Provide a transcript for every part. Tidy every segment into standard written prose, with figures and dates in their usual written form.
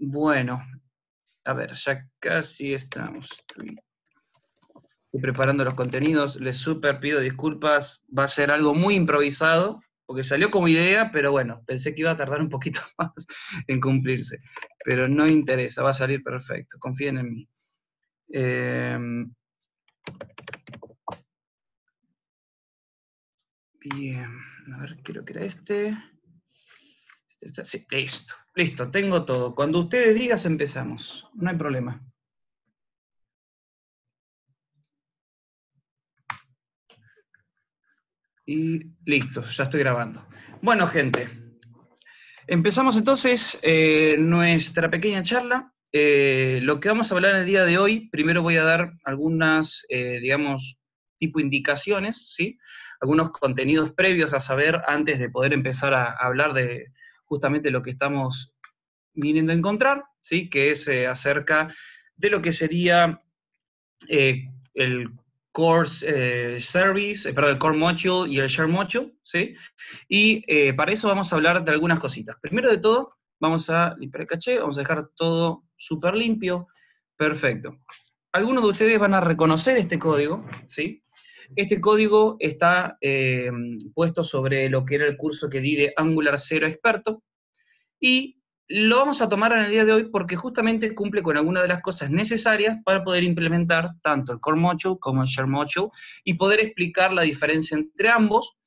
Bueno, a ver, ya casi estamos. Estoy preparando los contenidos, les súper pido disculpas, va a ser algo muy improvisado, porque salió como idea, pero bueno, pensé que iba a tardar un poquito más en cumplirse, pero no interesa, va a salir perfecto, confíen en mí. Bien, a ver, creo que era este. Sí, listo, tengo todo. Cuando ustedes digan empezamos, no hay problema. Y listo, ya estoy grabando. Bueno, gente, empezamos entonces nuestra pequeña charla. Lo que vamos a hablar en el día de hoy, primero voy a dar algunas, digamos, tipo indicaciones, ¿sí? Algunos contenidos previos a saber antes de poder empezar a hablar de justamente lo que estamos viniendo a encontrar, ¿sí? Que es acerca de lo que sería el Core Service, perdón, el Core Module y el Share Module, ¿sí? Y para eso vamos a hablar de algunas cositas. Primero de todo, vamos a limpiar el caché, vamos a dejar todo súper limpio, perfecto. Algunos de ustedes van a reconocer este código, ¿sí? Este código está puesto sobre lo que era el curso que di de Angular 0 Experto, y lo vamos a tomar en el día de hoy porque justamente cumple con algunas de las cosas necesarias para poder implementar tanto el Core Module como el Share Module y poder explicar la diferencia entre ambos.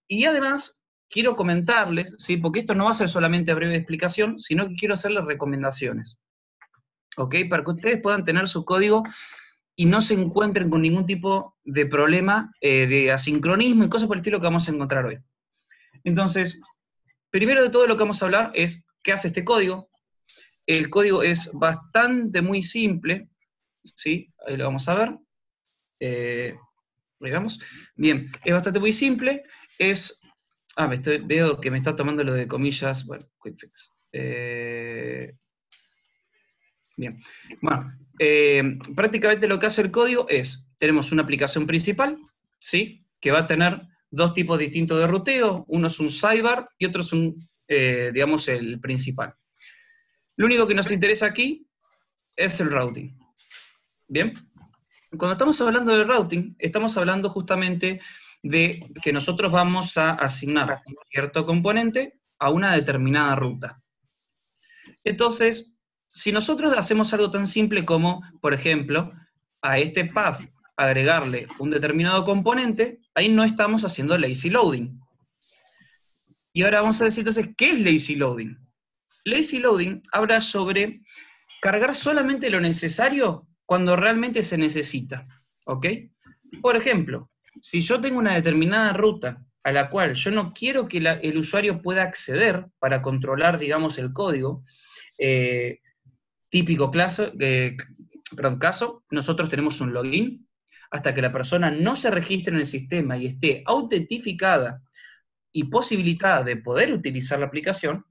Y además, quiero comentarles, ¿sí? Porque esto no va a ser solamente breve explicación, sino que quiero hacerles recomendaciones, ¿ok? Para que ustedes puedan tener su código y no se encuentren con ningún tipo de problema de asincronismo y cosas por el estilo que vamos a encontrar hoy. Entonces, primero de todo lo que vamos a hablar es qué hace este código. El código es bastante muy simple, ¿sí? Ahí lo vamos a ver. Digamos. Bien, es bastante muy simple. Veo que me está tomando lo de comillas. Bueno, quick fix. Bien. Bueno, prácticamente lo que hace el código es, tenemos una aplicación principal, ¿sí? Que va a tener dos tipos distintos de ruteo. Uno es un sidebar y otro es digamos, el principal. Lo único que nos interesa aquí es el routing. ¿Bien? Cuando estamos hablando de routing, estamos hablando justamente de que nosotros vamos a asignar cierto componente a una determinada ruta. Entonces, si nosotros hacemos algo tan simple como, por ejemplo, a este path agregarle un determinado componente, ahí no estamos haciendo lazy loading. Y ahora vamos a decir entonces, ¿qué es lazy loading? Lazy loading habla sobre cargar solamente lo necesario cuando realmente se necesita, ¿ok? Por ejemplo, si yo tengo una determinada ruta a la cual yo no quiero que el usuario pueda acceder para controlar, digamos, el código, típico caso, nosotros tenemos un login, hasta que la persona no se registre en el sistema y esté autentificada y posibilitada de poder utilizar la aplicación,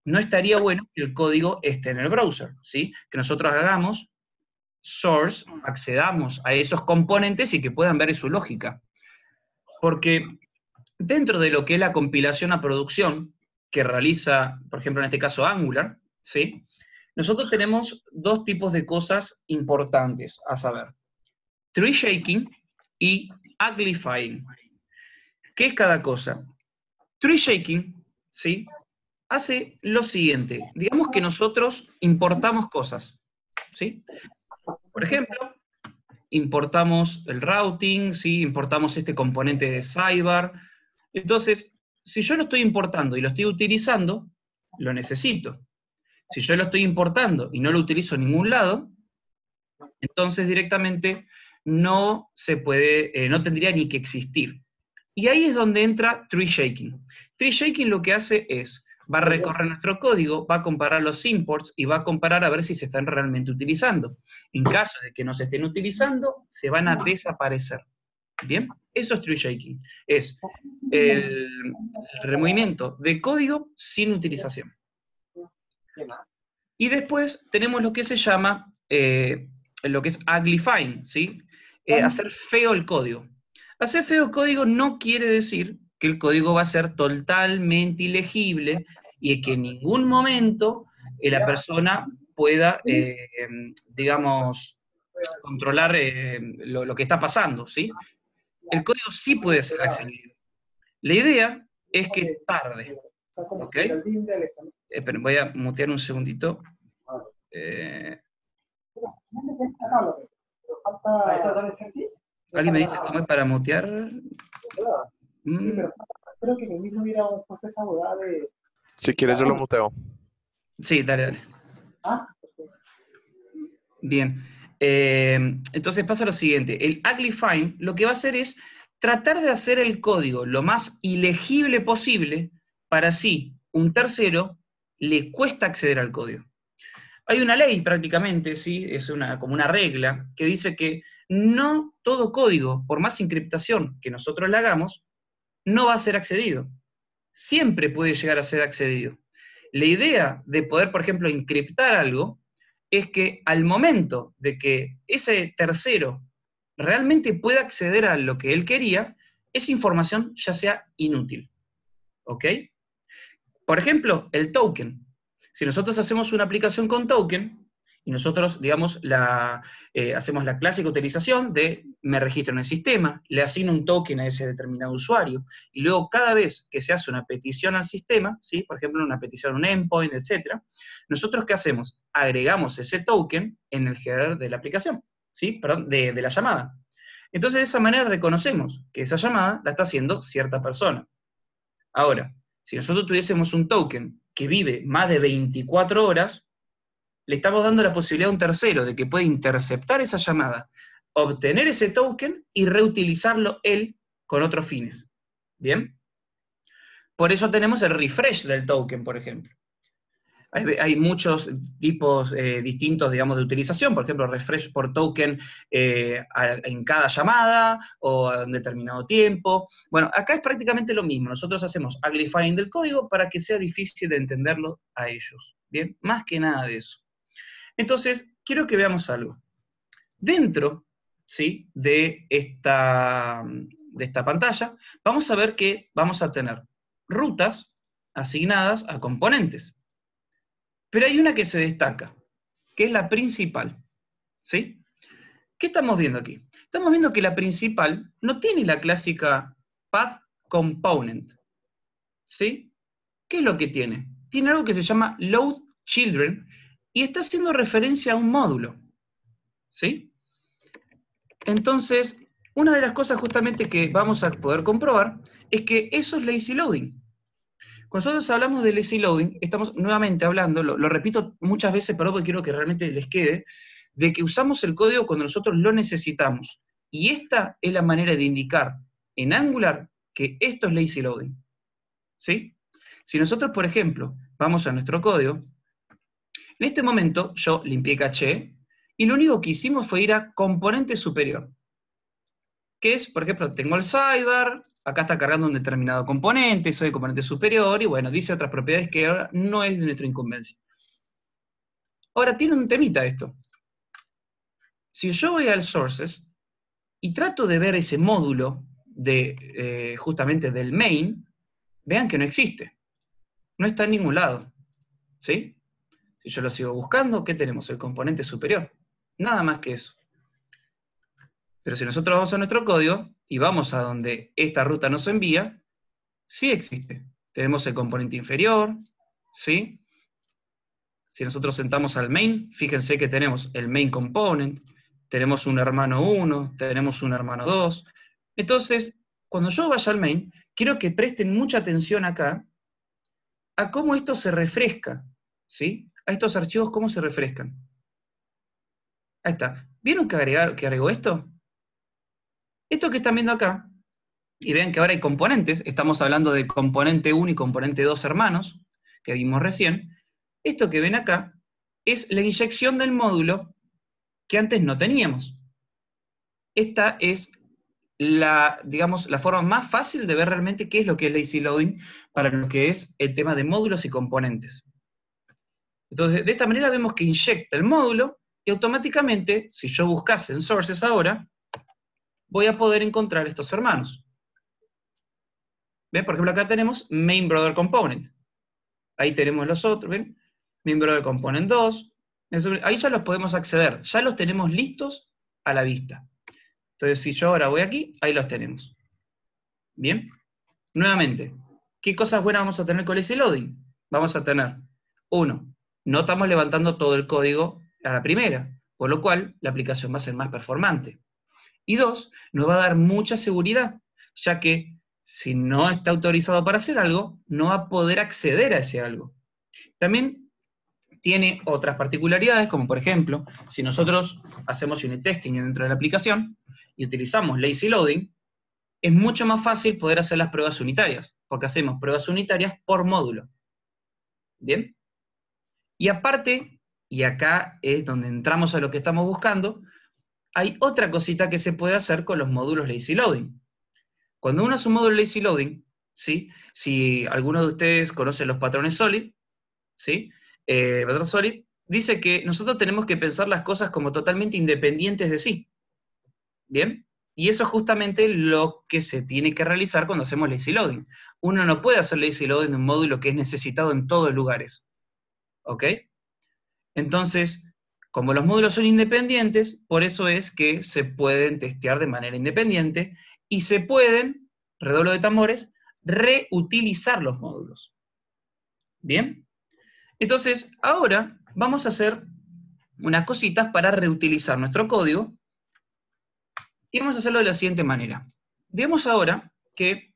no estaría bueno que el código esté en el browser, ¿sí? Que nosotros hagamos source, accedamos a esos componentes y que puedan ver su lógica. Porque dentro de lo que es la compilación a producción, que realiza, por ejemplo, en este caso Angular, ¿sí? Nosotros tenemos dos tipos de cosas importantes a saber. Tree shaking y uglifying. ¿Qué es cada cosa? Tree shaking, ¿sí? Hace lo siguiente. Digamos que nosotros importamos cosas, ¿sí? Por ejemplo, importamos el routing, ¿sí? Importamos este componente de sidebar. Entonces, si yo lo estoy importando y lo estoy utilizando, lo necesito. Si yo lo estoy importando y no lo utilizo en ningún lado, entonces directamente no se puede, no tendría ni que existir. Y ahí es donde entra tree shaking. Tree shaking lo que hace es, va a recorrer nuestro código, va a comparar los imports y va a comparar a ver si se están realmente utilizando. En caso de que no se estén utilizando, se van a desaparecer. ¿Bien? Eso es tree shaking. Es el removimiento de código sin utilización. Y después tenemos lo que se llama, lo que es uglifying, ¿sí? Hacer feo el código. Hacer feo el código no quiere decir que el código va a ser totalmente ilegible y que en ningún momento la persona pueda, digamos, controlar lo que está pasando, ¿sí? El código sí puede ser accedido. La idea es que tarde, ¿ok? Esperen, voy a mutear un segundito. ¿Alguien me dice cómo es para mutear? Creo que mismo hubiéramos puesto esa boda de... Si quieres, yo lo muteo. Sí, dale, dale. Bien. Entonces pasa lo siguiente. El ugly find lo que va a hacer es tratar de hacer el código lo más ilegible posible para así un tercero le cuesta acceder al código. Hay una ley prácticamente, ¿sí? Es como una regla que dice que no todo código, por más encriptación que nosotros le hagamos, no va a ser accedido. Siempre puede llegar a ser accedido. La idea de poder, por ejemplo, encriptar algo es que al momento de que ese tercero realmente pueda acceder a lo que él quería, esa información ya sea inútil. ¿Ok? Por ejemplo, el token. Si nosotros hacemos una aplicación con token, y nosotros, digamos, hacemos la clásica utilización de me registro en el sistema, le asigno un token a ese determinado usuario, y luego cada vez que se hace una petición al sistema, ¿sí? Por ejemplo, una petición a un endpoint, etc., nosotros ¿qué hacemos? Agregamos ese token en el header de la aplicación, ¿sí? Perdón, de la llamada. Entonces, de esa manera reconocemos que esa llamada la está haciendo cierta persona. Ahora, si nosotros tuviésemos un token que vive más de 24 horas, le estamos dando la posibilidad a un tercero de que pueda interceptar esa llamada, obtener ese token y reutilizarlo él con otros fines. ¿Bien? Por eso tenemos el refresh del token, por ejemplo. Hay muchos tipos distintos, digamos, de utilización, por ejemplo, refresh por token en cada llamada o a un determinado tiempo. Bueno, acá es prácticamente lo mismo. Nosotros hacemos uglifying del código para que sea difícil de entenderlo a ellos. ¿Bien? Más que nada de eso. Entonces, quiero que veamos algo. Dentro, ¿sí?, de esta pantalla, vamos a ver que vamos a tener rutas asignadas a componentes. Pero hay una que se destaca, que es la principal, ¿sí? ¿Qué estamos viendo aquí? Estamos viendo que la principal no tiene la clásica path component, ¿sí? ¿Qué es lo que tiene? Tiene algo que se llama load children y está haciendo referencia a un módulo, ¿sí? Entonces, una de las cosas justamente que vamos a poder comprobar es que eso es lazy loading. Cuando nosotros hablamos de lazy loading, estamos nuevamente hablando, lo repito muchas veces, pero porque quiero que realmente les quede, de que usamos el código cuando nosotros lo necesitamos. Y esta es la manera de indicar en Angular que esto es lazy loading. ¿Sí? Si nosotros, por ejemplo, vamos a nuestro código, en este momento yo limpié caché, y lo único que hicimos fue ir a componente superior. Que es, por ejemplo, tengo el sidebar, acá está cargando un determinado componente, soy el componente superior, y bueno, dice otras propiedades que ahora no es de nuestra incumbencia. Ahora, tiene un temita esto. Si yo voy al sources y trato de ver ese módulo de, justamente del main, vean que no existe. No está en ningún lado. ¿Sí? Si yo lo sigo buscando, ¿qué tenemos? El componente superior. Nada más que eso. Pero si nosotros vamos a nuestro código y vamos a donde esta ruta nos envía, sí existe. Tenemos el componente inferior, ¿sí? Si nosotros sentamos al main, fíjense que tenemos el main component, tenemos un hermano 1, tenemos un hermano 2. Entonces, cuando yo vaya al main, quiero que presten mucha atención acá a cómo esto se refresca, ¿sí? A estos archivos, cómo se refrescan. Ahí está. ¿Vieron que agregó esto? Esto que están viendo acá, y ven que ahora hay componentes, estamos hablando de componente 1 y componente 2 hermanos, que vimos recién. Esto que ven acá es la inyección del módulo que antes no teníamos. Esta es digamos, la forma más fácil de ver realmente qué es lo que es lazy loading para lo que es el tema de módulos y componentes. Entonces, de esta manera vemos que inyecta el módulo y automáticamente, si yo buscase en sources ahora, voy a poder encontrar estos hermanos. ¿Ven? Por ejemplo, acá tenemos main brother component. Ahí tenemos los otros, ¿ven? miembro del component 2, ahí ya los podemos acceder, ya los tenemos listos a la vista. Entonces, si yo ahora voy aquí, ahí los tenemos. Bien, nuevamente, ¿qué cosas buenas vamos a tener con lazy loading? Vamos a tener, 1, no estamos levantando todo el código a la primera, por lo cual la aplicación va a ser más performante. Y 2, nos va a dar mucha seguridad, ya que si no está autorizado para hacer algo, no va a poder acceder a ese algo. También tiene otras particularidades, como por ejemplo, si nosotros hacemos unit testing dentro de la aplicación y utilizamos lazy loading, es mucho más fácil poder hacer las pruebas unitarias, porque hacemos pruebas unitarias por módulo. ¿Bien? Y aparte, y acá es donde entramos a lo que estamos buscando, hay otra cosita que se puede hacer con los módulos lazy loading. Cuando uno hace un módulo lazy loading, ¿sí? Si alguno de ustedes conoce los patrones SOLID, ¿sí? Patrón SOLID dice que nosotros tenemos que pensar las cosas como totalmente independientes de sí. ¿Bien? Y eso es justamente lo que se tiene que realizar cuando hacemos lazy loading. Uno no puede hacer lazy loading de un módulo que es necesitado en todos lugares. ¿Ok? Entonces, como los módulos son independientes, por eso es que se pueden testear de manera independiente y se pueden, redoble de tambores, reutilizar los módulos. ¿Bien? Entonces, ahora vamos a hacer unas cositas para reutilizar nuestro código y vamos a hacerlo de la siguiente manera. Digamos ahora que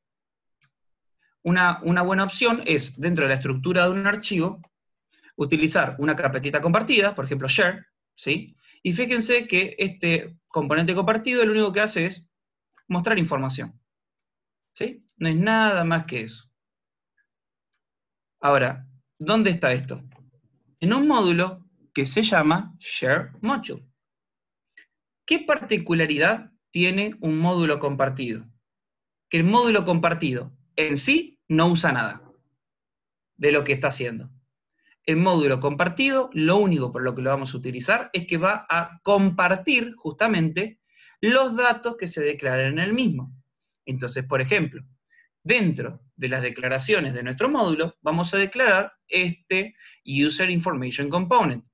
una buena opción es, dentro de la estructura de un archivo, utilizar una carpetita compartida, por ejemplo share, ¿sí? Y fíjense que este componente compartido lo único que hace es mostrar información, ¿sí? No es nada más que eso. Ahora, ¿dónde está esto? En un módulo que se llama share module. ¿Qué particularidad tiene un módulo compartido? Que el módulo compartido en sí no usa nada de lo que está haciendo. El módulo compartido, lo único por lo que lo vamos a utilizar es que va a compartir justamente los datos que se declaran en el mismo. Entonces, por ejemplo, dentro de las declaraciones de nuestro módulo, vamos a declarar este User Information Component.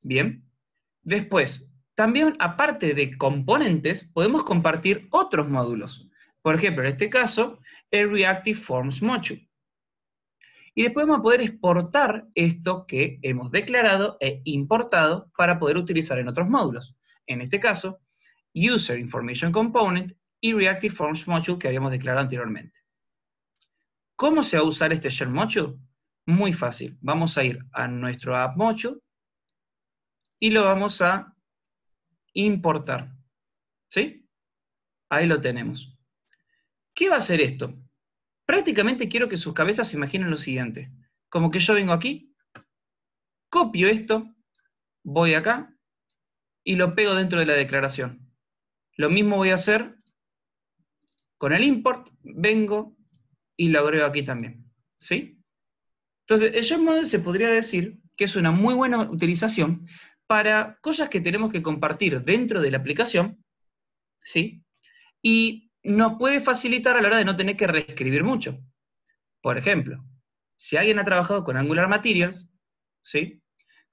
Bien. Después, también aparte de componentes, podemos compartir otros módulos. Por ejemplo, en este caso, el Reactive Forms Module. Y después vamos a poder exportar esto que hemos declarado e importado para poder utilizar en otros módulos. En este caso, User Information Component y Reactive Forms Module que habíamos declarado anteriormente. ¿Cómo se va a usar este Share Module? Muy fácil. Vamos a ir a nuestro App Module y lo vamos a importar. ¿Sí? Ahí lo tenemos. ¿Qué va a hacer esto? Prácticamente quiero que sus cabezas se imaginen lo siguiente. Como que yo vengo aquí, copio esto, voy acá y lo pego dentro de la declaración. Lo mismo voy a hacer con el import, vengo y lo agrego aquí también. ¿Sí? Entonces, el share module se podría decir que es una muy buena utilización para cosas que tenemos que compartir dentro de la aplicación, ¿sí? Y nos puede facilitar a la hora de no tener que reescribir mucho. Por ejemplo, si alguien ha trabajado con Angular Materials, ¿sí?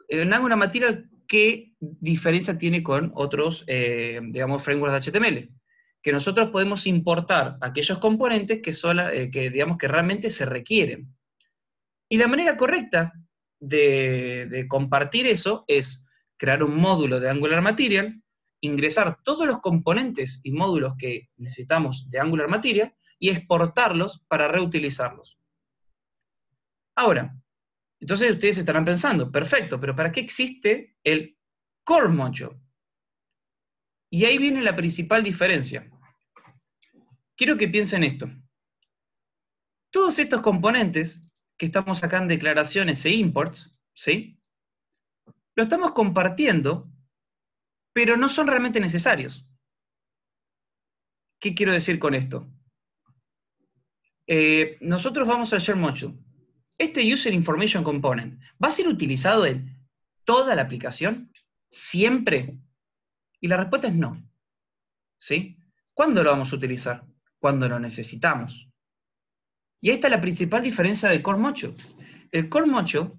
En Angular Material, ¿qué diferencia tiene con otros, digamos, frameworks de HTML? Que nosotros podemos importar aquellos componentes que digamos, que realmente se requieren. Y la manera correcta de compartir eso es crear un módulo de Angular Material, ingresar todos los componentes y módulos que necesitamos de Angular Material y exportarlos para reutilizarlos. Ahora, entonces ustedes estarán pensando, perfecto, pero ¿para qué existe el Core Module? Y ahí viene la principal diferencia. Quiero que piensen esto. Todos estos componentes que estamos acá en declaraciones e imports, ¿sí? Lo estamos compartiendo, pero no son realmente necesarios. ¿Qué quiero decir con esto? Nosotros vamos al Share Module. Este User Information Component, ¿va a ser utilizado en toda la aplicación? ¿Siempre? Y la respuesta es no. ¿Sí? ¿Cuándo lo vamos a utilizar? Cuando lo necesitamos. Y esta es la principal diferencia del Core Module. El Core Module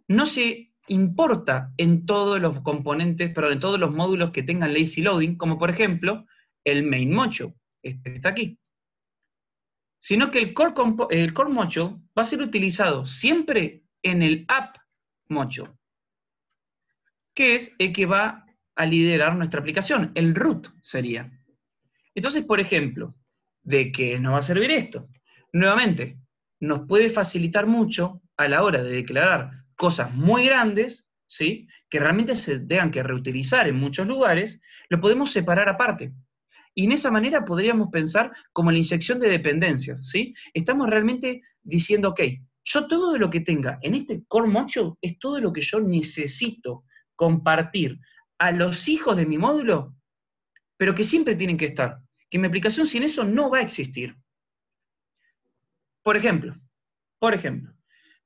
no se importa en todos los componentes, perdón, en todos los módulos que tengan lazy loading, como por ejemplo el main module, este que está aquí. Sino que el core module va a ser utilizado siempre en el app module, que es el que va a liderar nuestra aplicación, el root sería. Entonces, por ejemplo, ¿de qué nos va a servir esto? Nuevamente, nos puede facilitar mucho a la hora de declarar cosas muy grandes, ¿sí?, que realmente se tengan que reutilizar en muchos lugares, lo podemos separar aparte. Y en esa manera podríamos pensar como la inyección de dependencias, ¿sí? Estamos realmente diciendo, ok, yo todo lo que tenga en este core module es todo lo que yo necesito compartir a los hijos de mi módulo, pero que siempre tienen que estar. Que mi aplicación sin eso no va a existir. Por ejemplo,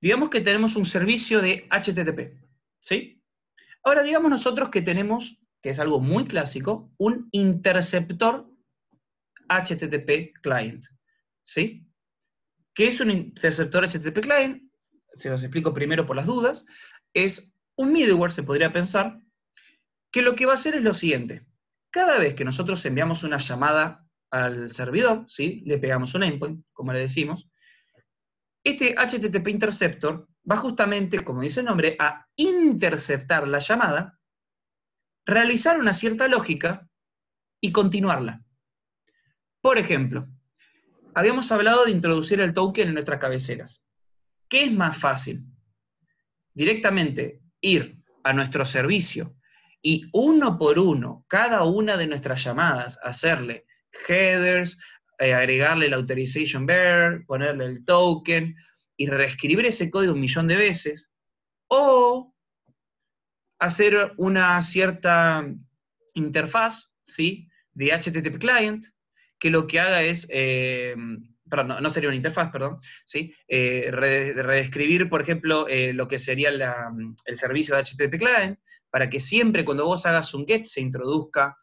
digamos que tenemos un servicio de HTTP, ¿sí? Ahora digamos nosotros que tenemos, que es algo muy clásico, un interceptor HTTP client, ¿sí? ¿Qué es un interceptor HTTP client? Se los explico primero por las dudas. Es un middleware, se podría pensar, que lo que va a hacer es lo siguiente. Cada vez que nosotros enviamos una llamada al servidor, ¿sí?, le pegamos un endpoint, como le decimos, este HTTP interceptor va justamente, como dice el nombre, a interceptar la llamada, realizar una cierta lógica y continuarla. Por ejemplo, habíamos hablado de introducir el token en nuestras cabeceras. ¿Qué es más fácil? Directamente ir a nuestro servicio y uno por uno, cada una de nuestras llamadas, hacerle headers, agregarle el authorization bearer, ponerle el token y reescribir ese código 1.000.000 de veces, o hacer una cierta interfaz, ¿sí?, de HTTP client, que lo que haga es, perdón, no sería una interfaz, perdón, ¿sí?, reescribir, por ejemplo, lo que sería el servicio de HTTP client, para que siempre cuando vos hagas un GET se introduzca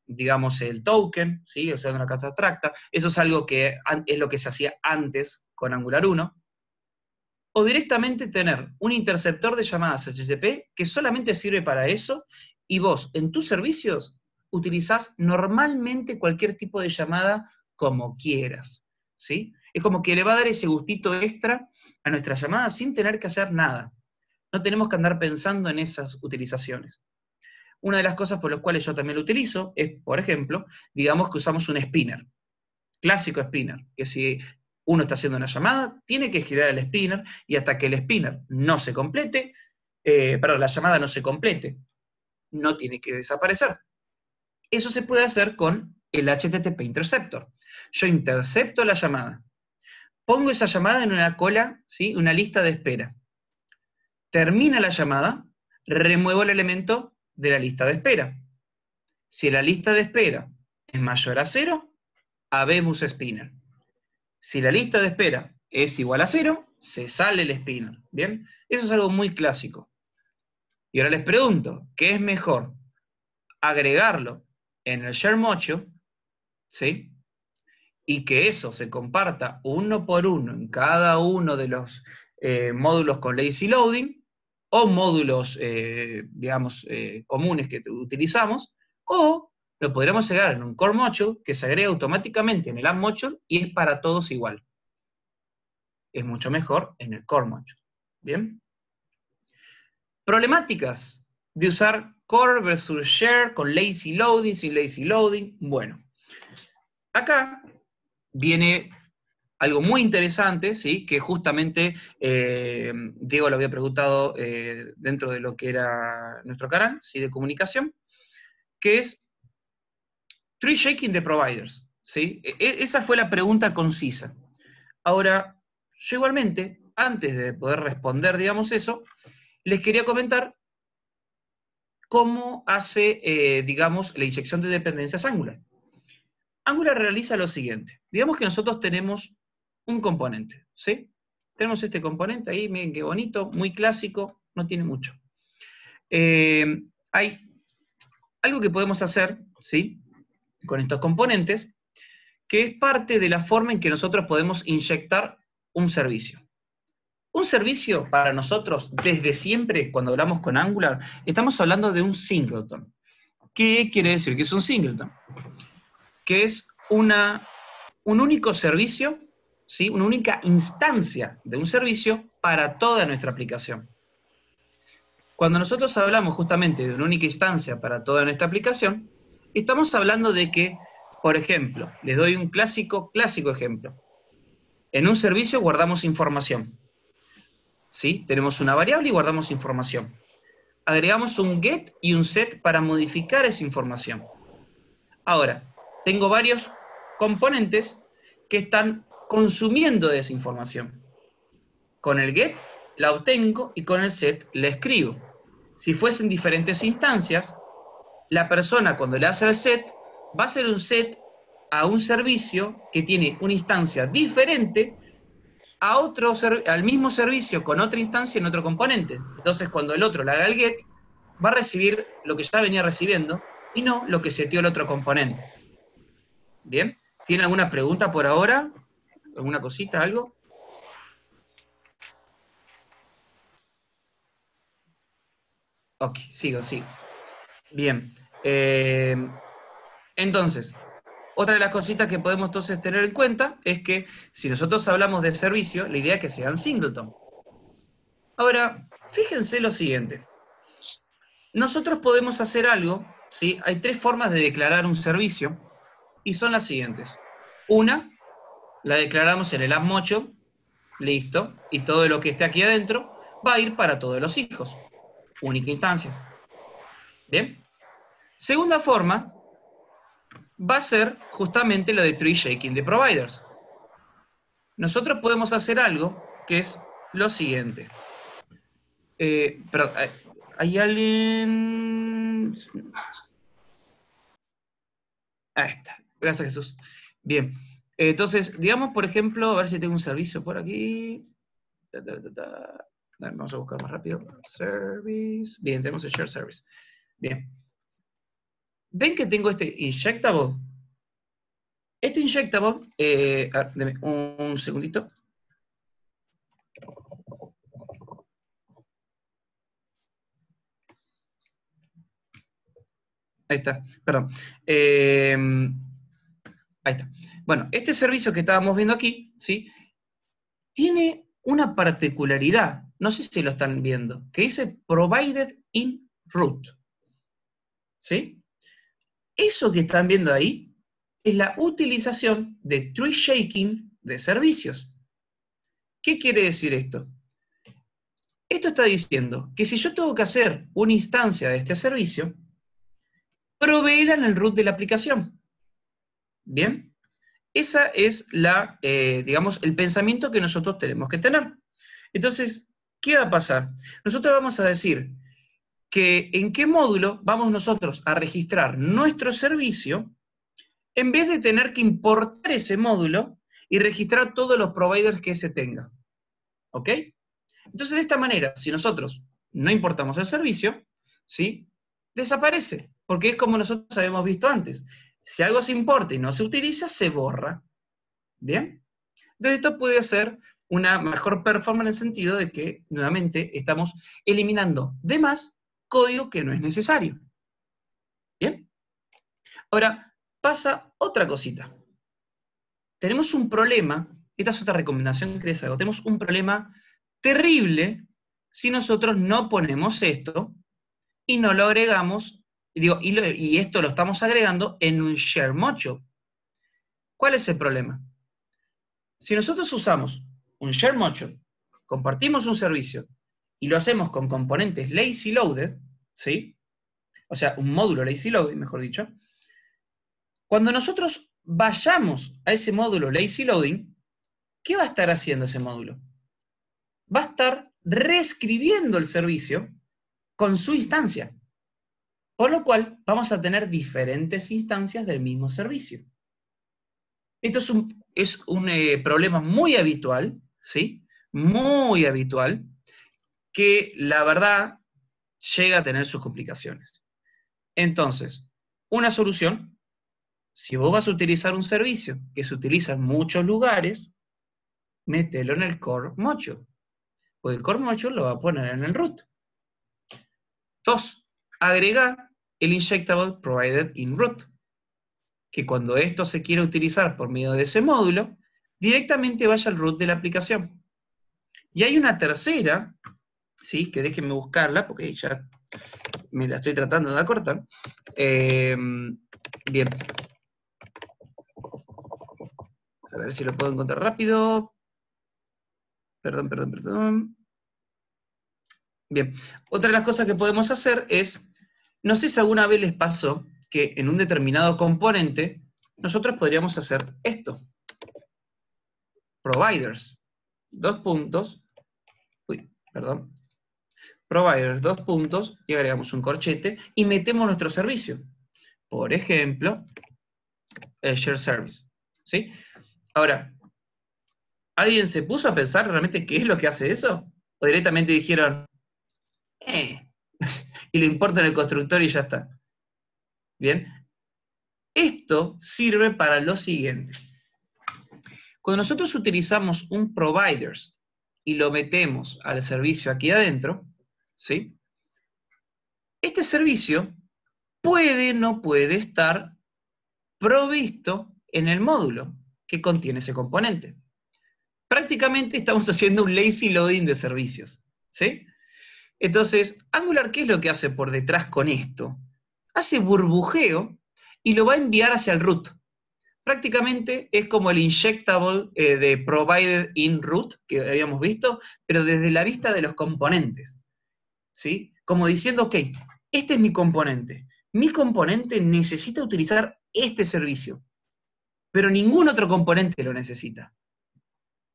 digamos, el token, ¿sí?, o sea, una clase abstracta. Eso es algo que es lo que se hacía antes con Angular 1. O directamente tener un interceptor de llamadas HTTP que solamente sirve para eso, y vos en tus servicios utilizás normalmente cualquier tipo de llamada como quieras, ¿sí? Es como que le va a dar ese gustito extra a nuestra llamada sin tener que hacer nada. No tenemos que andar pensando en esas utilizaciones. Una de las cosas por las cuales yo también lo utilizo es, por ejemplo, digamos que usamos un spinner, clásico spinner, que si uno está haciendo una llamada, tiene que girar el spinner, y hasta que el spinner no se complete, perdón, la llamada no se complete, no tiene que desaparecer. Eso se puede hacer con el HTTP interceptor. Yo intercepto la llamada, pongo esa llamada en una cola, ¿sí?, una lista de espera. Termina la llamada, remuevo el elemento de la lista de espera. Si la lista de espera es mayor a 0, habemos spinner. Si la lista de espera es igual a 0, se sale el spinner, ¿bien? Eso es algo muy clásico. Y ahora les pregunto, ¿qué es mejor? Agregarlo en el share module, ¿sí?, y que eso se comparta uno por uno en cada uno de los módulos con lazy loading, o módulos, digamos, comunes que utilizamos, o lo podríamos agregar en un core module que se agrega automáticamente en el app module y es para todos igual. Es mucho mejor en el core module. ¿Bien? Problemáticas de usar core versus share con lazy loading, sin lazy loading. Bueno, acá viene algo muy interesante, ¿sí?, que justamente Diego lo había preguntado dentro de lo que era nuestro canal, ¿sí?, de comunicación, que es tree shaking de providers, ¿sí? Esa fue la pregunta concisa. Ahora, yo igualmente, antes de poder responder, digamos, eso, les quería comentar cómo hace, digamos, la inyección de dependencias Angular. Angular realiza lo siguiente. Digamos que nosotros tenemos un componente, ¿sí? Tenemos este componente ahí, miren qué bonito, muy clásico, no tiene mucho. Hay algo que podemos hacer, ¿sí?, con estos componentes, que es parte de la forma en que nosotros podemos inyectar un servicio. Un servicio para nosotros, desde siempre, cuando hablamos con Angular, estamos hablando de un singleton. ¿Qué quiere decir que es un singleton? Que es un único servicio, ¿sí? Una única instancia de un servicio para toda nuestra aplicación. Cuando nosotros hablamos justamente de una única instancia para toda nuestra aplicación, estamos hablando de que, por ejemplo, les doy un clásico ejemplo. En un servicio guardamos información. ¿Sí? Tenemos una variable y guardamos información. Agregamos un get y un set para modificar esa información. Ahora, tengo varios componentes que están consumiendo esa información. Con el get la obtengo y con el set la escribo. Si fuesen diferentes instancias, la persona cuando le hace el set, va a hacer un set a un servicio que tiene una instancia diferente al mismo servicio con otra instancia en otro componente. Entonces, cuando el otro le haga el get, va a recibir lo que ya venía recibiendo y no lo que seteó el otro componente. ¿Bien? ¿Tiene alguna pregunta por ahora? ¿Alguna cosita, algo? Ok, sigo. Bien. Entonces, otra de las cositas que podemos entonces tener en cuenta es que si nosotros hablamos de servicio, la idea es que sean singleton. Ahora, fíjense lo siguiente. Nosotros podemos hacer algo, ¿sí? Hay tres formas de declarar un servicio, y son las siguientes. Una, la declaramos en el app_mocho, listo, y todo lo que esté aquí adentro va a ir para todos los hijos. Única instancia. ¿Bien? Segunda forma, va a ser justamente lo de tree shaking de providers. Nosotros podemos hacer algo que es lo siguiente. Perdón, ¿hay alguien? Ahí está. Gracias, Jesús. Bien. Entonces, digamos, por ejemplo, a ver si tengo un servicio por aquí. Vamos a buscar más rápido. Service. Bien, tenemos el share service. Bien. ¿Ven que tengo este injectable? Este injectable, deme un segundito. Ahí está, perdón. Ahí está. Bueno, este servicio que estábamos viendo aquí, ¿sí? Tiene una particularidad, no sé si lo están viendo, que dice provided in root. ¿Sí? Eso que están viendo ahí es la utilización de tree shaking de servicios. ¿Qué quiere decir esto? Esto está diciendo que si yo tengo que hacer una instancia de este servicio, proveerla en el root de la aplicación. ¿Bien? Esa es digamos, el pensamiento que nosotros tenemos que tener. Entonces, ¿qué va a pasar? Nosotros vamos a decir que en qué módulo vamos nosotros a registrar nuestro servicio en vez de tener que importar ese módulo y registrar todos los providers que ese tenga. ¿Ok? Entonces, de esta manera, si nosotros no importamos el servicio, ¿sí? Desaparece, porque es como nosotros habíamos visto antes. Si algo se importa y no se utiliza, se borra. ¿Bien? Entonces, esto puede ser una mejor performance en el sentido de que, nuevamente, estamos eliminando de más código que no es necesario. ¿Bien? Ahora, pasa otra cosita. Tenemos un problema, esta es otra recomendación que les hago, tenemos un problema terrible si nosotros no ponemos esto y no lo agregamos, y esto lo estamos agregando en un share module. ¿Cuál es el problema? Si nosotros usamos un share module, compartimos un servicio y lo hacemos con componentes lazy loaded, ¿sí? O sea, un módulo lazy loaded, mejor dicho. Cuando nosotros vayamos a ese módulo lazy loading, ¿qué va a estar haciendo ese módulo? Va a estar reescribiendo el servicio con su instancia. Por lo cual, vamos a tener diferentes instancias del mismo servicio. Esto es un problema muy habitual, ¿sí? Muy habitual, que la verdad llega a tener sus complicaciones. Entonces, una solución, si vos vas a utilizar un servicio que se utiliza en muchos lugares, mételo en el core module. Pues el core module lo va a poner en el root. 2. Agrega el injectable provided in root, que cuando esto se quiera utilizar por medio de ese módulo, directamente vaya al root de la aplicación. Y hay una tercera, ¿sí? Que déjenme buscarla, porque ya me la estoy tratando de acortar. Bien. A ver si lo puedo encontrar rápido. Perdón. Bien. Otra de las cosas que podemos hacer es, no sé si alguna vez les pasó que en un determinado componente nosotros podríamos hacer esto. Providers, providers, y agregamos un corchete y metemos nuestro servicio. Por ejemplo, el share service. ¿Sí? Ahora, ¿alguien se puso a pensar realmente qué es lo que hace eso? ¿O directamente dijeron, y le importa en el constructor y ya está? Bien. Esto sirve para lo siguiente. Cuando nosotros utilizamos un providers y lo metemos al servicio aquí adentro, ¿sí? Este servicio no puede estar provisto en el módulo que contiene ese componente. Prácticamente estamos haciendo un lazy loading de servicios, ¿sí? Entonces, Angular, ¿qué es lo que hace por detrás con esto? Hace burbujeo y lo va a enviar hacia el root. Prácticamente es como el injectable de provided in root que habíamos visto, pero desde la vista de los componentes, ¿sí? Como diciendo, ok, este es mi componente. Mi componente necesita utilizar este servicio, pero ningún otro componente lo necesita.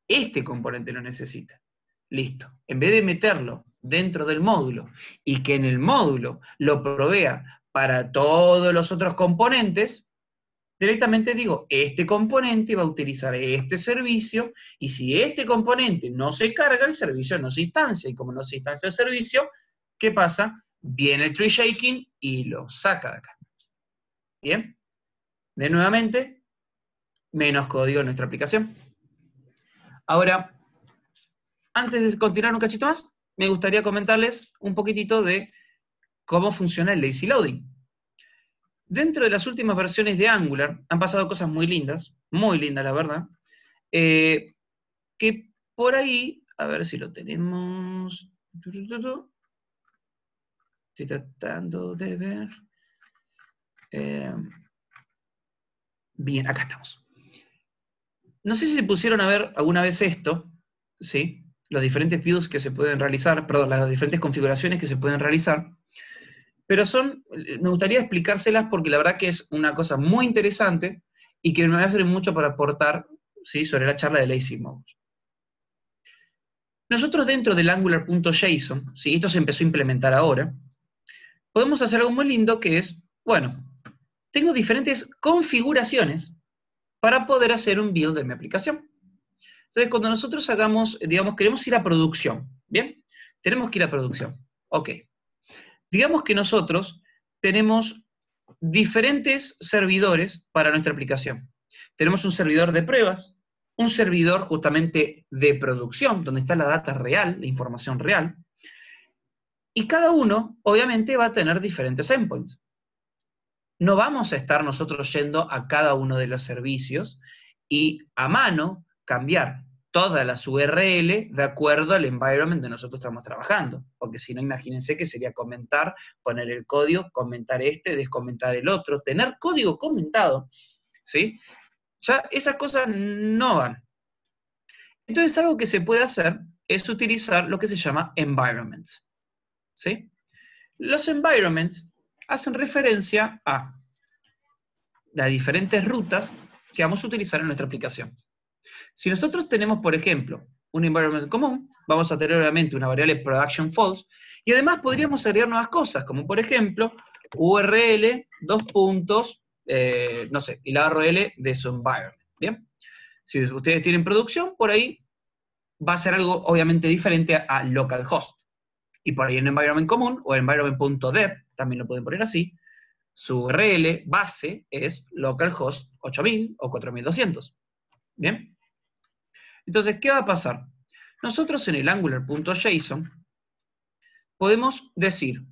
Este componente lo necesita. Listo. En vez de meterlo dentro del módulo y que en el módulo lo provea para todos los otros componentes, directamente digo, este componente va a utilizar este servicio, y si este componente no se carga, el servicio no se instancia, y como no se instancia el servicio, ¿qué pasa? Viene el tree shaking y lo saca de acá. ¿Bien? De nuevamente, menos código en nuestra aplicación. Ahora, antes de continuar un cachito más, me gustaría comentarles un poquitito de cómo funciona el lazy loading. Dentro de las últimas versiones de Angular han pasado cosas muy lindas la verdad, que por ahí, a ver si lo tenemos, estoy tratando de ver, bien, acá estamos. No sé si se pusieron a ver alguna vez esto, ¿sí? Los diferentes views que se pueden realizar, perdón, las diferentes configuraciones que se pueden realizar, pero me gustaría explicárselas porque la verdad que es una cosa muy interesante y que me va a servir mucho para aportar, ¿sí?, sobre la charla de Lazy Mode. Nosotros dentro del Angular.json, ¿sí?, esto se empezó a implementar ahora, podemos hacer algo muy lindo que es, bueno, tengo diferentes configuraciones para poder hacer un build de mi aplicación. Entonces, cuando nosotros hagamos, digamos, queremos ir a producción, ¿bien? Tenemos que ir a producción. Ok. Digamos que nosotros tenemos diferentes servidores para nuestra aplicación. Tenemos un servidor de pruebas, un servidor justamente de producción, donde está la data real, la información real, y cada uno, obviamente, va a tener diferentes endpoints. No vamos a estar nosotros yendo a cada uno de los servicios y a mano cambiar todas las URL de acuerdo al environment donde nosotros estamos trabajando. Porque si no, imagínense que sería comentar, poner el código, comentar este, descomentar el otro, tener código comentado, ¿sí? Ya esas cosas no van. Entonces, algo que se puede hacer es utilizar lo que se llama environments, ¿sí? Los environments hacen referencia a las diferentes rutas que vamos a utilizar en nuestra aplicación. Si nosotros tenemos, por ejemplo, un environment común, vamos a tener obviamente una variable production false, y además podríamos agregar nuevas cosas, como por ejemplo, URL, no sé, y la URL de su environment, ¿bien? Si ustedes tienen producción, por ahí va a ser algo obviamente diferente a localhost. Y por ahí en un environment común, o environment.dev, también lo pueden poner así, su URL base es localhost 8000 o 4200. ¿Bien? Entonces, ¿qué va a pasar? nosotros en el angular.json podemos decir,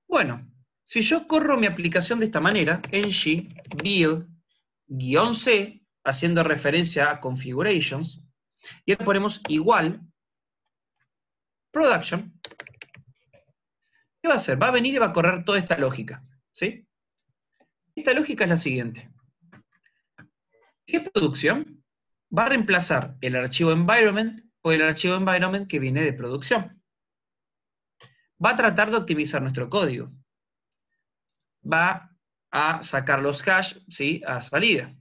bueno, si yo corro mi aplicación de esta manera, ng build-c, haciendo referencia a configurations, y ahora ponemos igual production, ¿qué va a hacer? Va a venir y va a correr toda esta lógica, ¿sí? Esta lógica es la siguiente. Si es producción, va a reemplazar el archivo environment por el archivo environment que viene de producción. Va a tratar de optimizar nuestro código. Va a sacar los hash, ¿sí?, a salida.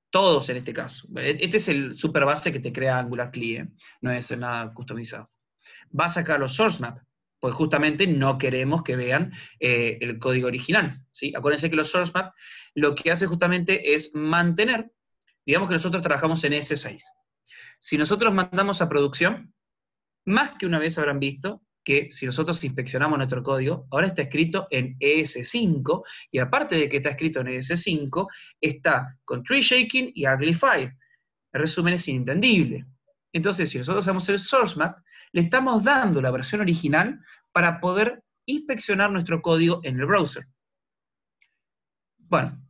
Todos en este caso. Este es el super base que te crea Angular CLI, no es nada customizado. Va a sacar los source map, porque justamente no queremos que vean el código original, ¿sí? Acuérdense que los source map lo que hace justamente es mantener, digamos que nosotros trabajamos en ES6. Si nosotros mandamos a producción, más que una vez habrán visto que si nosotros inspeccionamos nuestro código, ahora está escrito en ES5, y aparte de que está escrito en ES5, está con tree shaking y uglify. En resumen, es inentendible. Entonces, si nosotros hacemos el source map, le estamos dando la versión original para poder inspeccionar nuestro código en el browser. Bueno,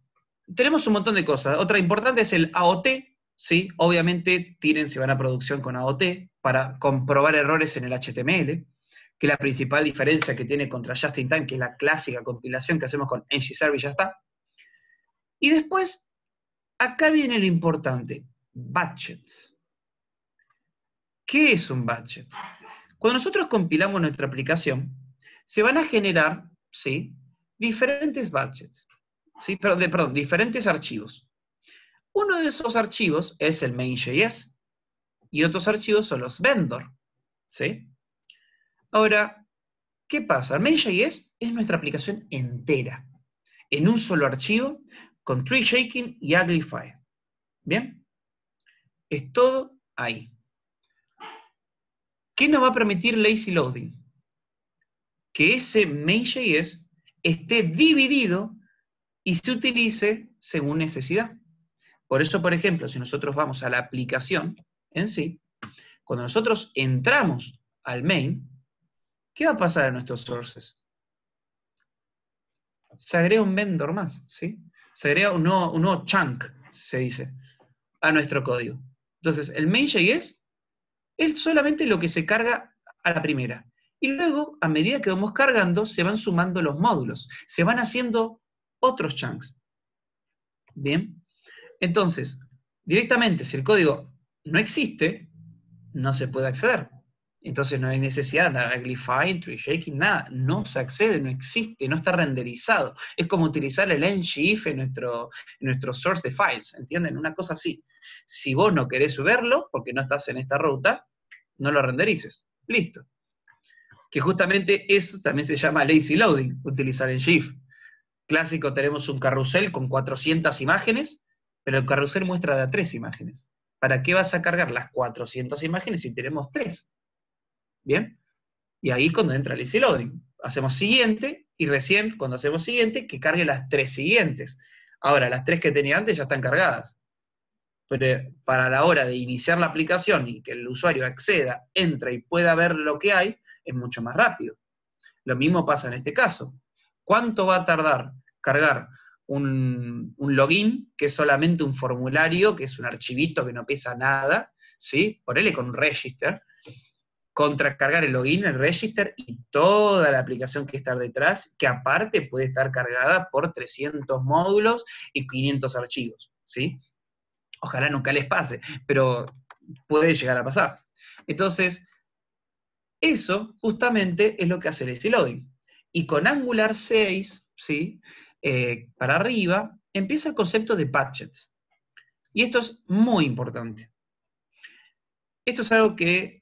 tenemos un montón de cosas. Otra importante es el AOT, ¿sí? Obviamente si van a producción con AOT para comprobar errores en el HTML, que es la principal diferencia que tiene contra Just in Time, que es la clásica compilación que hacemos con ng-serve y ya está. Y después, acá viene lo importante, batches. ¿Qué es un batch? Cuando nosotros compilamos nuestra aplicación, se van a generar, ¿sí?, diferentes batches, ¿sí? Perdón, diferentes archivos. Uno de esos archivos es el main.js, y otros archivos son los vendor, ¿sí? Ahora, ¿qué pasa? El main.js es nuestra aplicación entera, en un solo archivo, con tree shaking y uglify. ¿Bien? Es todo ahí. ¿Qué nos va a permitir lazy loading? Que ese main.js esté dividido y se utilice según necesidad. Por eso, por ejemplo, si nosotros vamos a la aplicación en sí, cuando nosotros entramos al main, ¿qué va a pasar a nuestros sources? Se agrega un vendor más, ¿sí? Se agrega un nuevo chunk, se dice, a nuestro código. Entonces, el main.js es solamente lo que se carga a la primera. Y luego, a medida que vamos cargando, se van sumando los módulos. Se van haciendo otros chunks. ¿Bien? Entonces, directamente, si el código no existe, no se puede acceder. Entonces no hay necesidad de uglify, tree shaking, nada. No se accede, no existe, no está renderizado. Es como utilizar el ngIf en nuestro source de files, ¿entienden? Una cosa así. Si vos no querés verlo, porque no estás en esta ruta, no lo renderices. Listo. Que justamente eso también se llama lazy loading, utilizar el ngIf. Clásico, tenemos un carrusel con 400 imágenes, pero el carrusel muestra de a 3 imágenes. ¿Para qué vas a cargar las 400 imágenes si tenemos 3? ¿Bien? Y ahí cuando entra el lazy loading. Hacemos siguiente, y recién cuando hacemos siguiente, que cargue las 3 siguientes. Ahora, las 3 que tenía antes ya están cargadas. Pero para la hora de iniciar la aplicación y que el usuario acceda, entra y pueda ver lo que hay, es mucho más rápido. Lo mismo pasa en este caso. ¿Cuánto va a tardar cargar un login, que es solamente un formulario, que es un archivito que no pesa nada, ¿sí? Ponele con un register, contra cargar el login, el register y toda la aplicación que está detrás, que aparte puede estar cargada por 300 módulos y 500 archivos, ¿sí? Ojalá nunca les pase, pero puede llegar a pasar. Entonces, eso justamente es lo que hace el lazy loading. Y con Angular 6, ¿sí?, para arriba, empieza el concepto de batches. Y esto es muy importante. Esto es algo que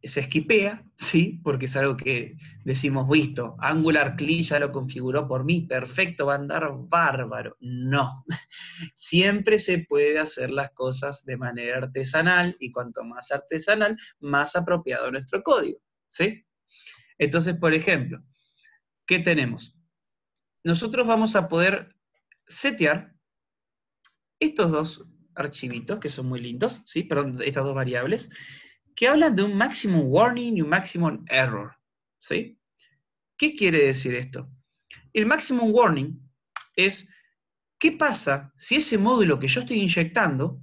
se esquipea, ¿sí?, porque es algo que decimos, visto, Angular CLI ya lo configuró por mí, perfecto, va a andar bárbaro. No. Siempre se puede hacer las cosas de manera artesanal, y cuanto más artesanal, más apropiado nuestro código, ¿sí? Entonces, por ejemplo, ¿qué tenemos? Nosotros vamos a poder setear estos dos archivitos, que son muy lindos, ¿sí? Perdón, estas dos variables, que hablan de un maximum warning y un maximum error, ¿sí? ¿Qué quiere decir esto? El maximum warning es, ¿qué pasa si ese módulo que yo estoy inyectando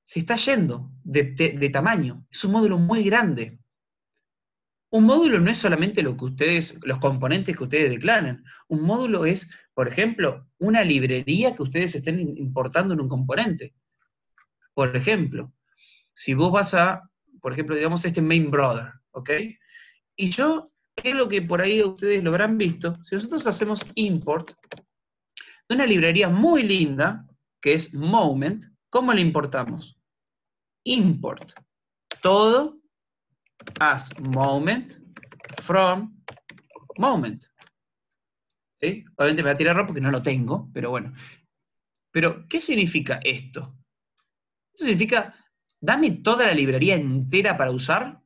se está yendo de tamaño? Es un módulo muy grande. Un módulo no es solamente lo que ustedes, los componentes que ustedes declaran. Un módulo es, por ejemplo, una librería que ustedes estén importando en un componente. Por ejemplo, si vos vas a, por ejemplo, digamos este main brother, ¿ok? Y yo, es lo que por ahí ustedes lo habrán visto, si nosotros hacemos import de una librería muy linda, que es Moment, ¿cómo la importamos? Import todo as moment from moment. ¿Sí? Obviamente me va a tirar error porque no lo tengo, pero bueno. Pero, ¿qué significa esto? Esto significa, dame toda la librería entera para usar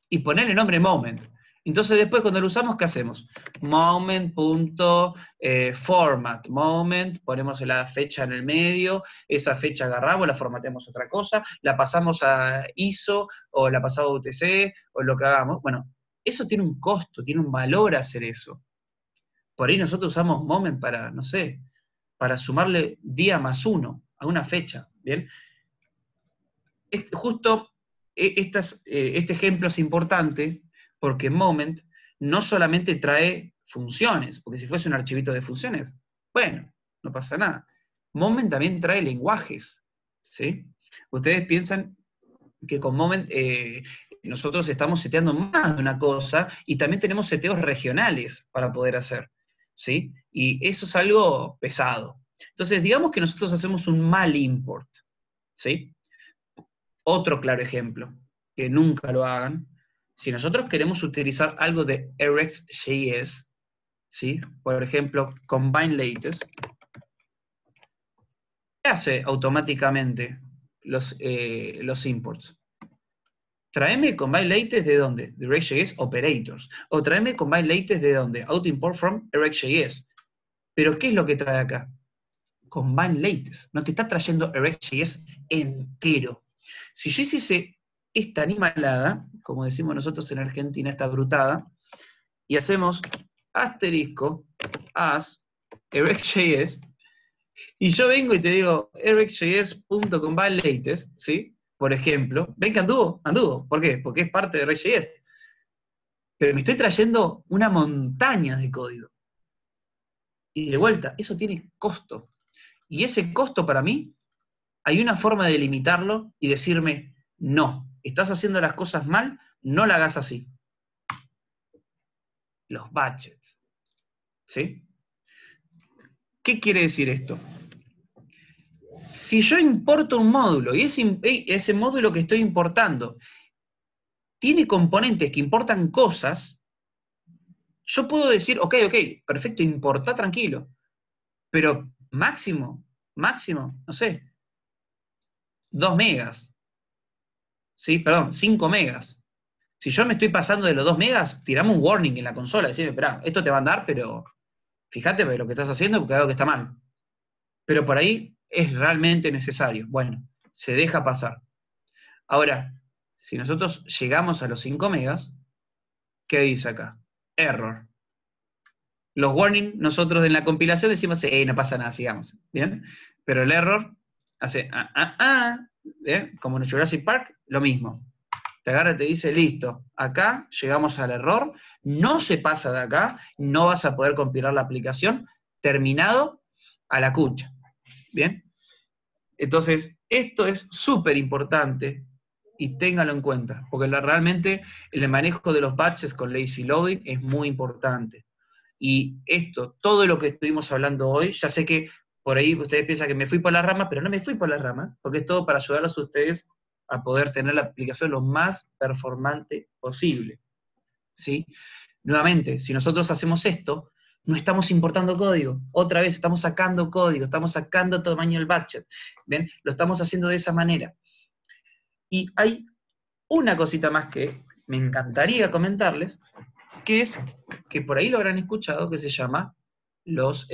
y ponerle nombre moment. Entonces después cuando lo usamos, ¿qué hacemos? Moment.format, moment, ponemos la fecha en el medio, esa fecha agarramos, la formateamos otra cosa, la pasamos a ISO, o la pasamos a UTC, o lo que hagamos. Bueno, eso tiene un costo, tiene un valor hacer eso. Por ahí nosotros usamos moment para, no sé, para sumarle día más 1 a una fecha, ¿bien? Justo este ejemplo es importante porque Moment no solamente trae funciones, porque si fuese un archivito de funciones, bueno, no pasa nada. Moment también trae lenguajes, ¿sí? Ustedes piensan que con Moment nosotros estamos seteando más de una cosa y también tenemos seteos regionales para poder hacer, ¿sí? Y eso es algo pesado. Entonces, digamos que nosotros hacemos un mal import, ¿sí? Otro claro ejemplo, que nunca lo hagan, si nosotros queremos utilizar algo de RxJS, ¿sí? Por ejemplo, Combine Latest, ¿qué hace automáticamente los imports? Tráeme Combine Latest de dónde? De RxJS Operators. O tráeme Combine Latest de dónde? Auto import from RxJS. Pero ¿qué es lo que trae acá? Combine Latest. No te está trayendo RxJS entero. Si yo hiciese esta animalada, como decimos nosotros en Argentina, esta brutada, y hacemos asterisco as RxJS, y yo vengo y te digo rxjs.combine_latest, ¿sí? Por ejemplo, ven que anduvo. ¿Por qué? Porque es parte de RxJS. Pero me estoy trayendo una montaña de código. Y de vuelta, eso tiene costo. Y ese costo para mí, hay una forma de limitarlo y decirme, no, estás haciendo las cosas mal, no la hagas así. Los budgets. ¿Sí? ¿Qué quiere decir esto? Si yo importo un módulo y ese módulo que estoy importando tiene componentes que importan cosas, yo puedo decir, ok, perfecto, importa tranquilo, pero máximo, no sé, 2 megas, ¿sí? Perdón, 5 megas. Si yo me estoy pasando de los 2 megas, tirame un warning en la consola, decime, espera, esto te va a andar, pero fíjate lo que estás haciendo porque algo que está mal. Pero por ahí es realmente necesario. Bueno, se deja pasar. Ahora, si nosotros llegamos a los 5 megas, ¿qué dice acá? Error. Los warnings, nosotros en la compilación decimos, no pasa nada, sigamos. ¿Bien? Pero el error hace, ¿bien? Como en Jurassic Park, lo mismo. Te agarra y te dice, listo, acá llegamos al error, no se pasa de acá, no vas a poder compilar la aplicación, terminado, a la cucha. ¿Bien? Entonces, esto es súper importante y téngalo en cuenta, porque realmente el manejo de los batches con lazy loading es muy importante. Y esto, todo lo que estuvimos hablando hoy, ya sé que por ahí ustedes piensan que me fui por la rama, pero no me fui por la rama, porque es todo para ayudarlos a ustedes a poder tener la aplicación lo más performante posible. ¿Sí? Nuevamente, si nosotros hacemos esto, no estamos importando código. Otra vez, estamos sacando código, estamos sacando tamaño del budget. ¿Ven? Lo estamos haciendo de esa manera. Y hay una cosita más que me encantaría comentarles, que es, que por ahí lo habrán escuchado, que se llama los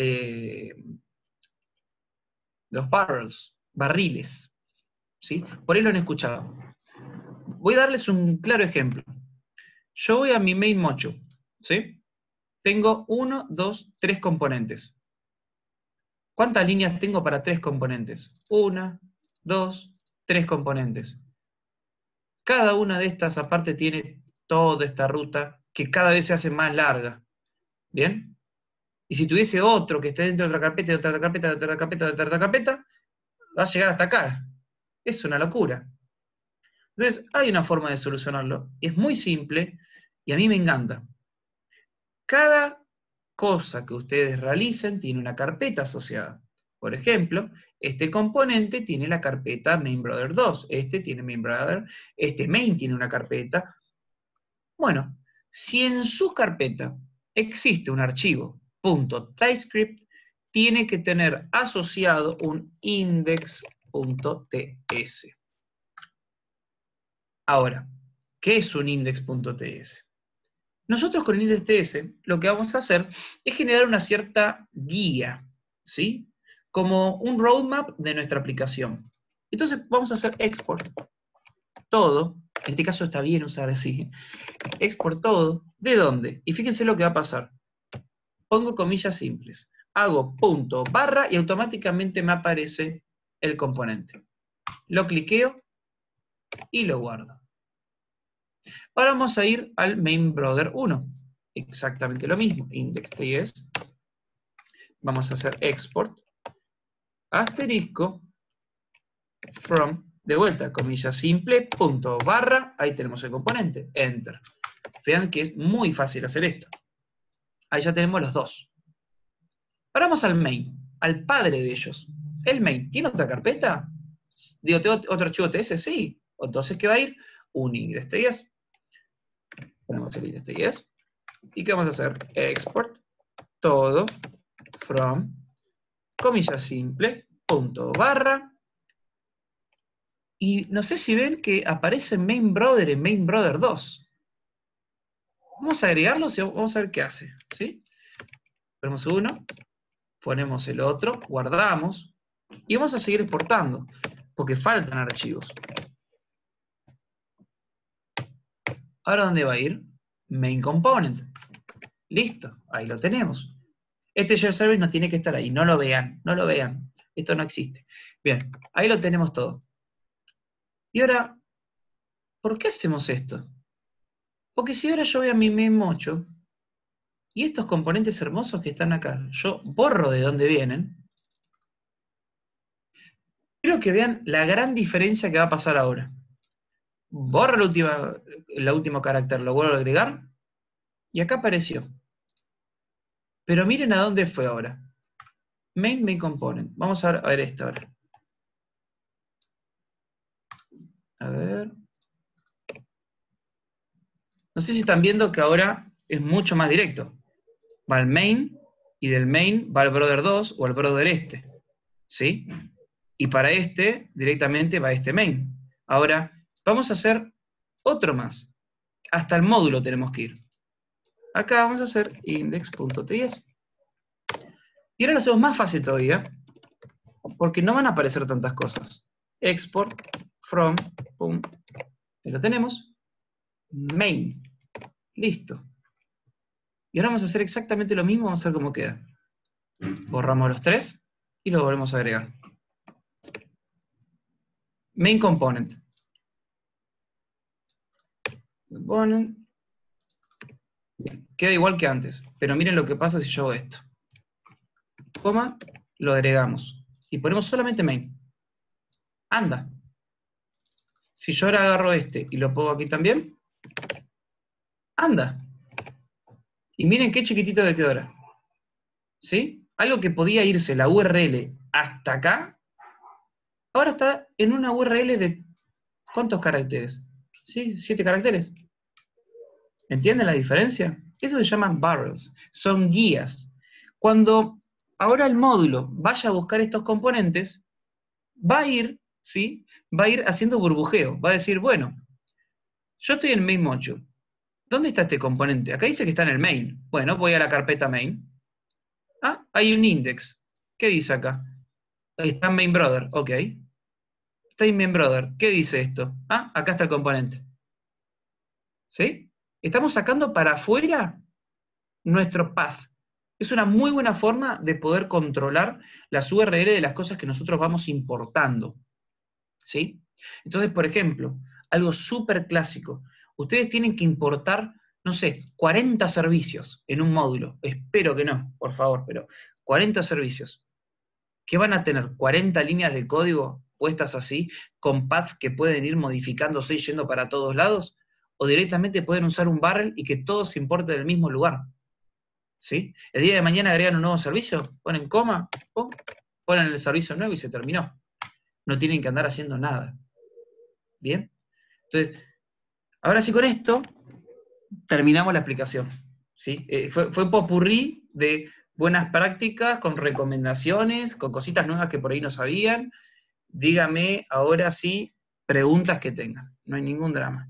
barrels, barriles. ¿Sí? Por ahí lo han escuchado. voy a darles un claro ejemplo. Yo voy a mi main mocho, ¿sí? Tengo 1, 2, 3 componentes. ¿Cuántas líneas tengo para 3 componentes? 1, 2, 3 componentes. Cada una de estas aparte tiene toda esta ruta que cada vez se hace más larga. ¿Bien? Y si tuviese otro que esté dentro de otra carpeta, de otra carpeta, de otra carpeta, de otra carpeta, va a llegar hasta acá. Es una locura. Entonces, hay una forma de solucionarlo. Y es muy simple y a mí me encanta. Cada cosa que ustedes realicen tiene una carpeta asociada. Por ejemplo, este componente tiene la carpeta MainBrother2, este tiene MainBrother, este main tiene una carpeta. Bueno, si en su carpeta existe un archivo .TypeScript, tiene que tener asociado un index.ts. Ahora, ¿qué es un index.ts? Nosotros con index.ts lo que vamos a hacer es generar una cierta guía, ¿sí? Como un roadmap de nuestra aplicación. Entonces vamos a hacer export todo. En este caso está bien usar así. Export todo. ¿De dónde? Y fíjense lo que va a pasar. Pongo comillas simples. Hago punto barra y automáticamente me aparece el componente. Lo cliqueo y lo guardo. Ahora vamos a ir al MainBrother1. Exactamente lo mismo. Index.ts. Vamos a hacer export. Asterisco. From. De vuelta. Comilla simple. Punto barra. Ahí tenemos el componente. Enter. Vean que es muy fácil hacer esto. Ahí ya tenemos los dos. Ahora vamos al main. Al padre de ellos. El main. ¿Tiene otra carpeta? Digo, ¿tengo otro archivo TS? Sí. Entonces, ¿qué va a ir? Un index.ts. Ponemos el index.ts. ¿Y qué vamos a hacer? Export todo from comilla simple punto barra. Y no sé si ven que aparece MainBrother en MainBrother2. Vamos a agregarlo y vamos a ver qué hace. ¿Sí? Ponemos uno, ponemos el otro, guardamos y vamos a seguir exportando porque faltan archivos. ¿Ahora dónde va a ir? Main component. Listo, ahí lo tenemos. Este share service no tiene que estar ahí, no lo vean, no lo vean. Esto no existe. Bien, ahí lo tenemos todo. Y ahora, ¿por qué hacemos esto? Porque si ahora yo voy a mi main mocho, y estos componentes hermosos que están acá, yo borro de dónde vienen, quiero que vean la gran diferencia que va a pasar ahora. Borro el último carácter, lo vuelvo a agregar, y acá apareció. Pero miren a dónde fue ahora. Main component. Vamos a ver esto ahora. A ver. No sé si están viendo que ahora es mucho más directo. Va al main, y del main va al brother2 o al brother este. ¿Sí? Y para este, directamente va este main. Ahora, vamos a hacer otro más. Hasta el módulo tenemos que ir. Acá vamos a hacer index.ts. Y ahora lo hacemos más fácil todavía, porque no van a aparecer tantas cosas. Export from, pum, ahí lo tenemos, main. Listo. Y ahora vamos a hacer exactamente lo mismo, vamos a ver cómo queda. Borramos los tres y lo volvemos a agregar. Main component. Component. Bien, queda igual que antes, pero miren lo que pasa si yo hago esto. Coma, lo agregamos. Y ponemos solamente main. Anda. Si yo ahora agarro este y lo pongo aquí también, anda. Y miren qué chiquitito que quedó ahora. ¿Sí? Algo que podía irse la URL hasta acá, ahora está en una URL de ¿cuántos caracteres? ¿Sí? 7 caracteres. ¿Entienden la diferencia? Eso se llaman barrels, son guías. Cuando ahora el módulo vaya a buscar estos componentes, va a ir, ¿sí? Va a ir haciendo burbujeo, va a decir, bueno, yo estoy en main mocho. ¿Dónde está este componente? Acá dice que está en el main. Bueno, voy a la carpeta main. Ah, hay un index. ¿Qué dice acá? Ahí está MainBrother, ok. Está en MainBrother. ¿Qué dice esto? Ah, acá está el componente. ¿Sí? Estamos sacando para afuera nuestro path. Es una muy buena forma de poder controlar las URL de las cosas que nosotros vamos importando. ¿Sí? Entonces, por ejemplo, algo súper clásico. Ustedes tienen que importar, no sé, 40 servicios en un módulo. Espero que no, por favor, pero 40 servicios. ¿Qué van a tener? 40 líneas de código puestas así, con paths que pueden ir modificándose y yendo para todos lados, o directamente pueden usar un barrel y que todo se importe del mismo lugar. ¿Sí? El día de mañana agregan un nuevo servicio, ponen coma, pum, ponen el servicio nuevo y se terminó. No tienen que andar haciendo nada. ¿Bien? Entonces, ahora sí con esto, terminamos la explicación. ¿Sí? Fue un popurrí de buenas prácticas, con recomendaciones, con cositas nuevas que por ahí no sabían. Dígame ahora sí preguntas que tengan. No hay ningún drama.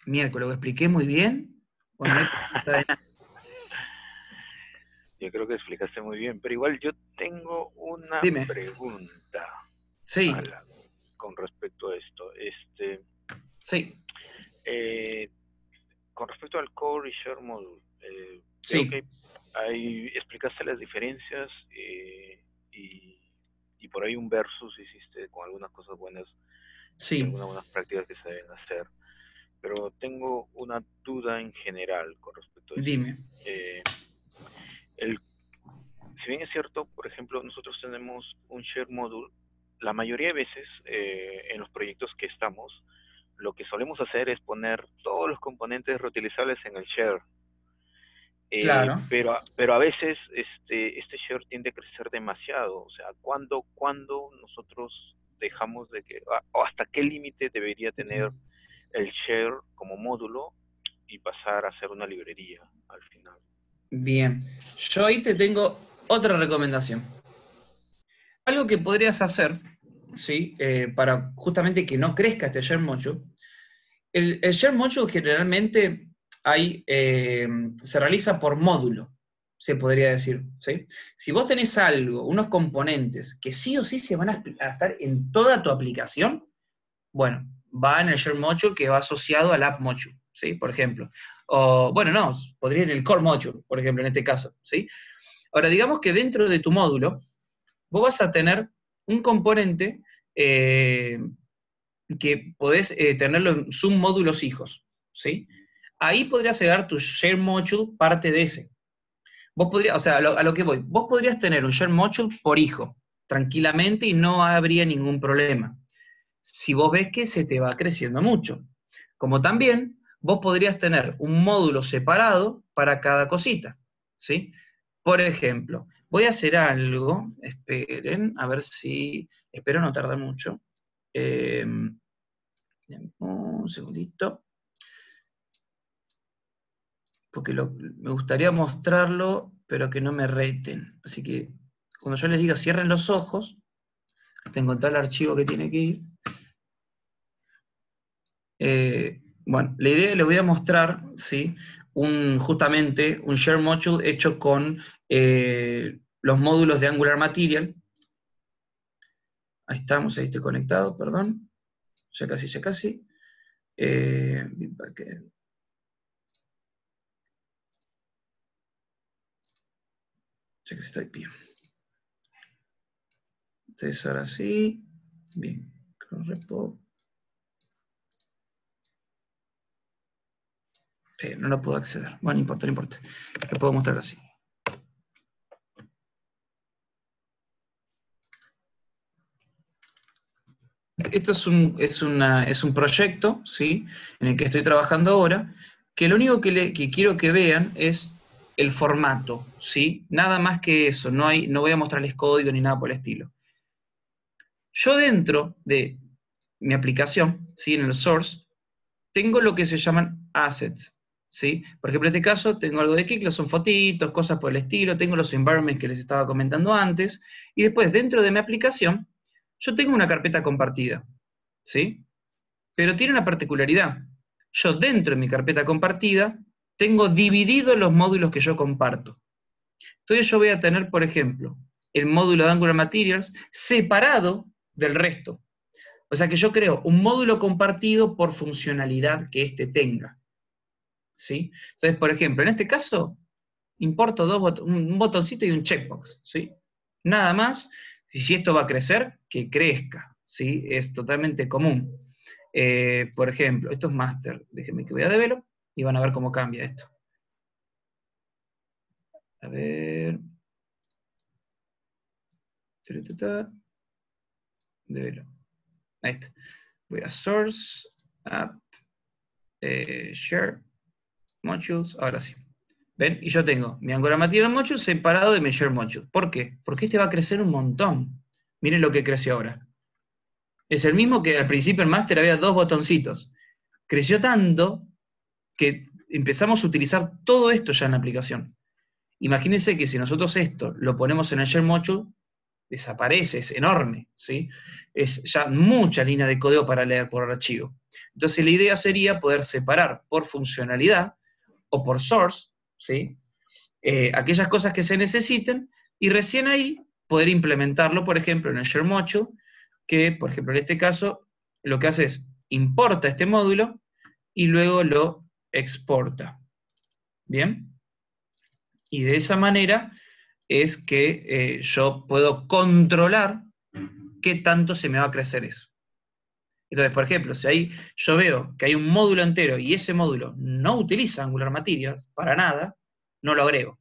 Miércoles, ¿lo expliqué muy bien? ¿O no hay pregunta de nada? Yo creo que explicaste muy bien, pero igual yo tengo una Dime. pregunta, Sí, Alan, con respecto a esto. sí, Eh, con respecto al Core y Share Module, veo sí, que ahí explicaste las diferencias y, y por ahí un versus hiciste con algunas cosas buenas y sí. algunas buenas prácticas que se deben hacer. Pero tengo una duda en general con respecto a esto. Dime. El Si bien es cierto, por ejemplo, nosotros tenemos un share module, la mayoría de veces en los proyectos que estamos, lo que solemos hacer es poner todos los componentes reutilizables en el share. Claro. Pero a veces este share tiende a crecer demasiado. O sea, ¿cuándo nosotros dejamos de que, o hasta qué límite debería tener el share como módulo y pasar a ser una librería al final? Bien. Yo ahí te tengo otra recomendación. Algo que podrías hacer, ¿sí? Para justamente que no crezca este share module. El share module generalmente se realiza por módulo, se podría decir, ¿sí? Si vos tenés algo, unos componentes que sí o sí se van a estar en toda tu aplicación, bueno, va en el share module que va asociado al app module, ¿sí? Por ejemplo. O, bueno, no, podría ir en el core module, por ejemplo, en este caso, ¿sí? Ahora, digamos que dentro de tu módulo, vos vas a tener un componente eh, que podés tenerlo en submódulos hijos, ¿sí? Ahí podrías llegar tu share module parte de ese. Vos podrías, o sea, a lo que voy, vos podrías tener un share module por hijo, tranquilamente, y no habría ningún problema. Si vos ves que se te va creciendo mucho. Como también, vos podrías tener un módulo separado para cada cosita, ¿sí? Por ejemplo, voy a hacer algo, esperen, a ver si, espero no tardar mucho. Un segundito, porque me gustaría mostrarlo, pero que no me reten. Así que cuando yo les diga cierren los ojos, hasta encontrar el archivo que tiene que ir. Bueno, la idea les voy a mostrar, ¿sí? Justamente un share module hecho con los módulos de Angular Material. Ahí estamos, ahí estoy conectado, perdón. Ya casi, ya casi. Ya casi estoy bien. Entonces ahora sí. Bien. Repo. No lo puedo acceder. Bueno, no importa, no importa. Lo puedo mostrar así. Esto es un proyecto, ¿sí? En el que estoy trabajando ahora, que lo único que quiero que vean es el formato, ¿sí? Nada más que eso, no voy a mostrarles código ni nada por el estilo. Yo dentro de mi aplicación, ¿sí? En el source, tengo lo que se llaman assets, ¿sí? Por ejemplo, en este caso tengo algo de Kik, son fotitos, cosas por el estilo, tengo los environments que les estaba comentando antes, y después dentro de mi aplicación, yo tengo una carpeta compartida, ¿sí? Pero tiene una particularidad. Yo dentro de mi carpeta compartida tengo divididos los módulos que yo comparto. Entonces yo voy a tener, por ejemplo, el módulo de Angular Materials separado del resto. O sea que yo creo un módulo compartido por funcionalidad que éste tenga. ¿Sí? Entonces, por ejemplo, en este caso, importo un botoncito y un checkbox. ¿Sí? Nada más, si esto va a crecer, que crezca. ¿Sí? Es totalmente común. Por ejemplo, esto es master. Déjenme que voy a develop y van a ver cómo cambia esto. A ver. Develop. Ahí está. Voy a source, app, share, modules, ahora sí. ¿Ven? Y yo tengo mi Angular Material Module separado de mi share module. ¿Por qué? Porque este va a crecer un montón. Miren lo que creció ahora. Es el mismo que al principio en master había 2 botoncitos. Creció tanto que empezamos a utilizar todo esto ya en la aplicación. Imagínense que si nosotros esto lo ponemos en el share module, desaparece, es enorme, ¿sí? Es ya mucha línea de código para leer por archivo. Entonces la idea sería poder separar por funcionalidad o por source, ¿sí? Aquellas cosas que se necesiten y recién ahí poder implementarlo, por ejemplo, en el share module, que, por ejemplo, en este caso, lo que hace es importa este módulo y luego lo exporta. ¿Bien? Y de esa manera es que yo puedo controlar qué tanto se me va a crecer eso. Entonces, por ejemplo, si ahí yo veo que hay un módulo entero y ese módulo no utiliza Angular Materials para nada, no lo agrego.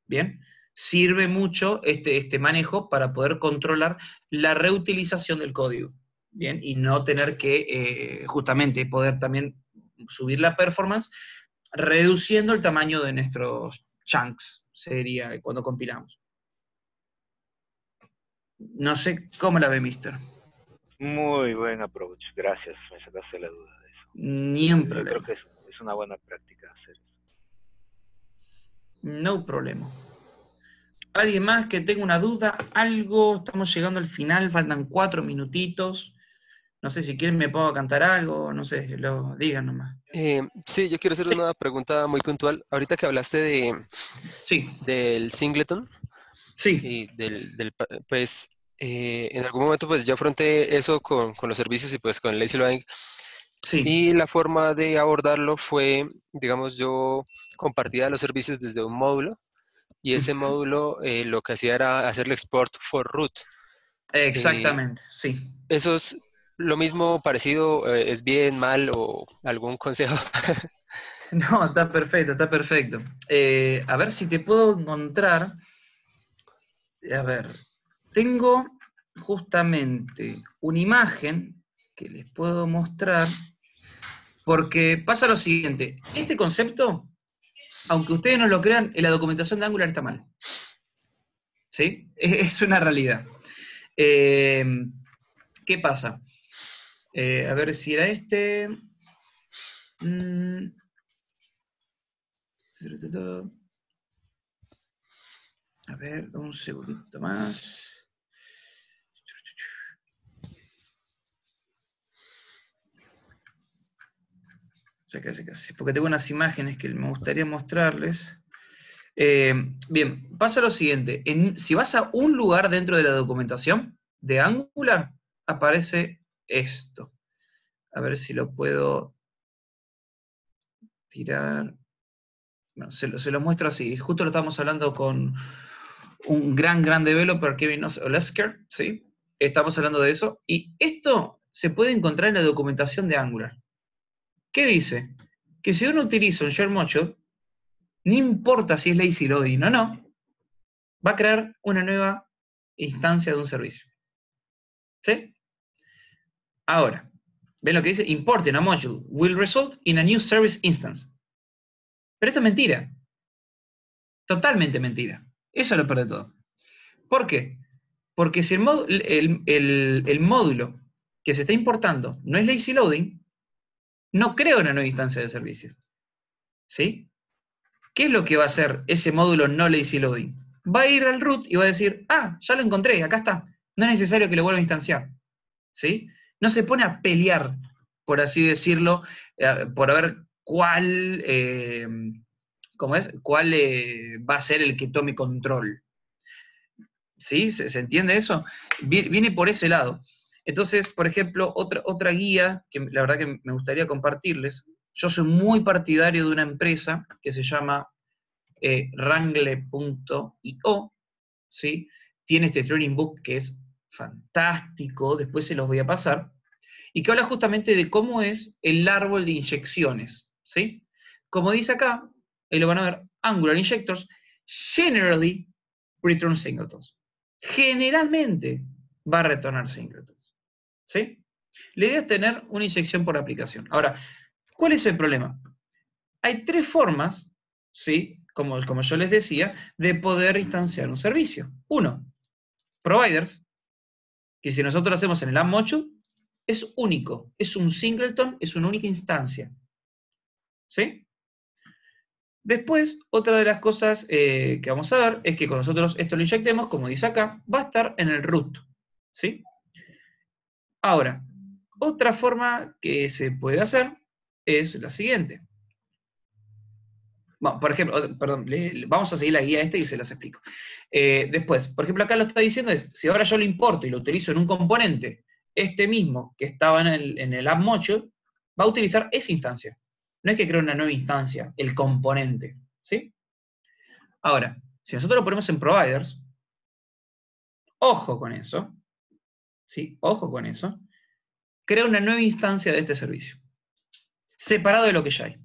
¿Bien? Sirve mucho este manejo para poder controlar la reutilización del código. ¿Bien? Y no tener que justamente poder también subir la performance reduciendo el tamaño de nuestros chunks, sería cuando compilamos. No sé cómo la ve, Mister. Muy buen approach, gracias, me sacaste la duda de eso. Ni un Yo creo problema. que es una buena práctica hacer eso. No problema. ¿Alguien más que tenga una duda? ¿Algo? Estamos llegando al final, faltan 4 minutitos. No sé si quieren me puedo cantar algo, no sé, lo digan nomás. Sí, yo quiero hacer Sí, una pregunta muy puntual. Ahorita que hablaste sí, del singleton sí. y pues en algún momento pues yo afronté eso con los servicios y pues con el lazy loading Sí. y la forma de abordarlo fue, digamos, yo compartía los servicios desde un módulo y ese Ujú. módulo lo que hacía era hacerle export for root. Eh, Exactamente, sí. ¿Eso es lo mismo, parecido, es bien, mal o algún consejo? No, está perfecto, está perfecto. A ver si te puedo encontrar. A ver, tengo justamente una imagen que les puedo mostrar, porque pasa lo siguiente. Este concepto, aunque ustedes no lo crean, en la documentación de Angular está mal. ¿Sí? Es una realidad. Eh, ¿Qué pasa? A ver si era este. Mm. A ver, un segundito más. Ya casi, casi, porque tengo unas imágenes que me gustaría mostrarles. Bien, pasa lo siguiente. Si vas a un lugar dentro de la documentación de Angular, aparece esto. A ver si lo puedo tirar. Bueno, se lo muestro así. Justo lo estamos hablando con un gran developer, Kevin Olesker, ¿sí? Estamos hablando de eso. Y esto se puede encontrar en la documentación de Angular. ¿Qué dice? Que si uno utiliza un share module, no importa si es lazy loading o no, va a crear una nueva instancia de un servicio. ¿Sí? Ahora, ¿ven lo que dice? Importing a module will result in a new service instance. Pero esto es mentira. Totalmente mentira. Eso es lo peor de todo. ¿Por qué? Porque si el módulo que se está importando no es lazy loading, no crea una nueva instancia de servicio. ¿Sí? ¿Qué es lo que va a hacer ese módulo no lazy loading? Va a ir al root y va a decir, ah, ya lo encontré, acá está. No es necesario que lo vuelva a instanciar. ¿Sí? No se pone a pelear, por así decirlo, por ver cuál, ¿cómo es? ¿Cuál va a ser el que tome control? ¿Sí? ¿Se entiende eso? Viene por ese lado. Entonces, por ejemplo, otra guía que la verdad que me gustaría compartirles. Yo soy muy partidario de una empresa que se llama Wrangle.io, ¿sí? Tiene este training book que es fantástico, después se los voy a pasar, y que habla justamente de cómo es el árbol de inyecciones, ¿sí? Como dice acá, ahí lo van a ver, Angular Injectors generally return singletons. Generalmente va a retornar singletons, ¿sí? La idea es tener una inyección por aplicación. Ahora, ¿cuál es el problema? Hay tres formas, ¿sí? Como yo les decía, de poder instanciar un servicio. Uno, providers, que si nosotros lo hacemos en el app module, es único, es un singleton, es una única instancia. ¿Sí? Después, otra de las cosas que vamos a ver es que cuando nosotros esto lo inyectemos, como dice acá, va a estar en el root. ¿Sí? Ahora, otra forma que se puede hacer es la siguiente. Bueno, por ejemplo, perdón, vamos a seguir la guía esta y se las explico. Después, por ejemplo, acá lo está diciendo es, si ahora yo lo importo y lo utilizo en un componente, este mismo que estaba en el app module, va a utilizar esa instancia. No es que cree una nueva instancia, el componente, ¿sí? Ahora, si nosotros lo ponemos en providers, ojo con eso, ¿sí? Ojo con eso, crea una nueva instancia de este servicio, separado de lo que ya hay.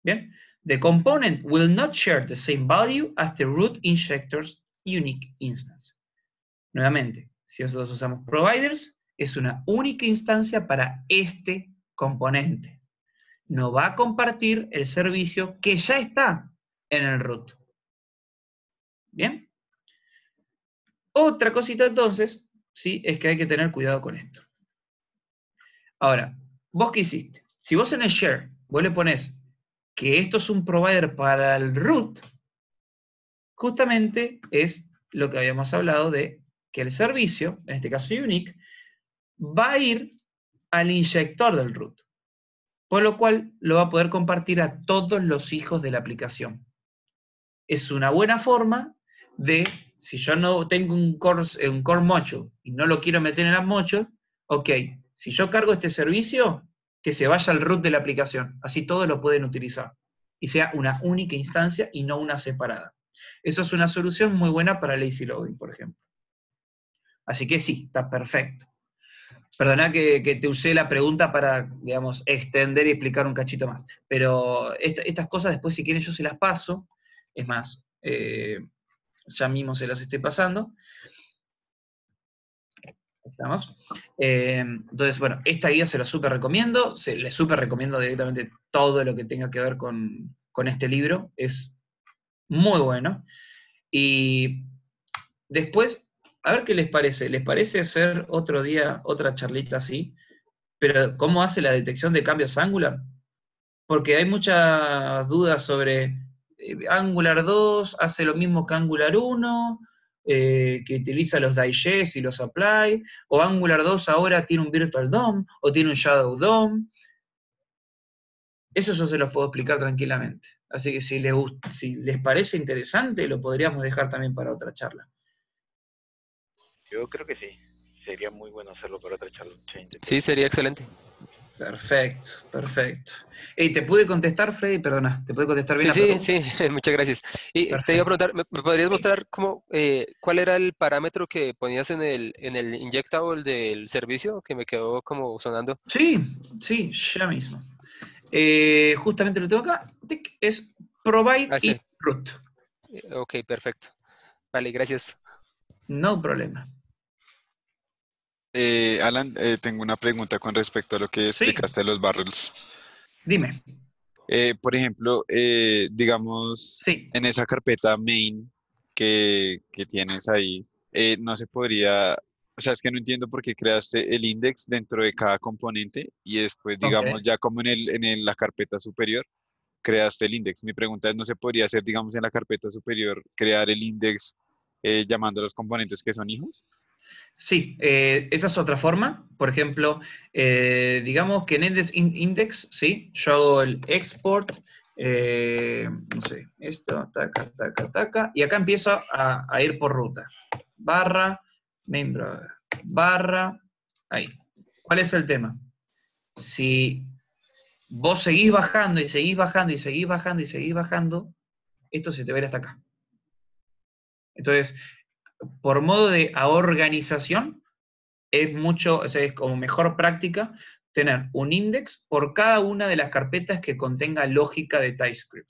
¿Bien? The component will not share the same value as the root injector's unique instance. Nuevamente, si nosotros usamos providers, es una única instancia para este componente. No va a compartir el servicio que ya está en el root. ¿Bien? Otra cosita entonces, ¿sí? Es que hay que tener cuidado con esto. Ahora, ¿vos qué hiciste? Si vos en el share, vos le pones que esto es un provider para el root, justamente es lo que habíamos hablado de que el servicio, en este caso unique, va a ir al inyector del root, por lo cual lo va a poder compartir a todos los hijos de la aplicación. Es una buena forma de, si yo no tengo un core module y no lo quiero meter en la module, ok, si yo cargo este servicio, que se vaya al root de la aplicación, así todos lo pueden utilizar, y sea una única instancia y no una separada. Eso es una solución muy buena para lazy loading, por ejemplo. Así que sí, está perfecto. Perdona que te usé la pregunta para, digamos, extender y explicar un cachito más. Pero estas cosas después, si quieren, yo se las paso. Es más, ya mismo se las estoy pasando. Estamos. Entonces, bueno, esta guía se la súper recomiendo. Les súper recomiendo directamente todo lo que tenga que ver con este libro. Es muy bueno. Y después, a ver qué les parece. ¿Les parece hacer otro día otra charlita así? Pero ¿cómo hace la detección de cambios Angular? Porque hay muchas dudas sobre Angular 2 hace lo mismo que Angular 1, que utiliza los digest y los apply, o Angular 2 ahora tiene un Virtual DOM, o tiene un Shadow DOM. Eso yo se los puedo explicar tranquilamente. Así que si les parece interesante, lo podríamos dejar también para otra charla. Yo creo que sí. Sería muy bueno hacerlo para otra charla. Sí, sería excelente. Perfecto, perfecto. Hey, ¿te pude contestar, Freddy? Perdona, ¿te pude contestar bien la pregunta? Sí, muchas gracias. Y te iba a preguntar, ¿me podrías mostrar cuál era el parámetro que ponías en el injectable del servicio? Que me quedó como sonando. Sí, ya mismo. Justamente lo tengo acá. Es provide Sí. it root. Ok, perfecto. Vale, gracias. No problema. Alan, tengo una pregunta con respecto a lo que explicaste de los barrels. Dime. Por ejemplo, digamos, Sí. en esa carpeta main que tienes ahí, no se podría, o sea, es que no entiendo por qué creaste el index dentro de cada componente y después, digamos, Ok. ya como la carpeta superior, creaste el index. Mi pregunta es, ¿no se podría hacer, digamos, en la carpeta superior, crear el index llamando a los componentes que son hijos? Sí, esa es otra forma. Por ejemplo, digamos que en index, ¿sí? Yo hago el export, no sé, esto, taca, taca, taca, y acá empiezo a ir por ruta. barra, main browser, barra, ahí. ¿Cuál es el tema? Si vos seguís bajando y seguís bajando y seguís bajando y seguís bajando, esto se te va a ir hasta acá. Entonces, por modo de organización, es mucho, o sea, es como mejor práctica tener un index por cada una de las carpetas que contenga lógica de TypeScript,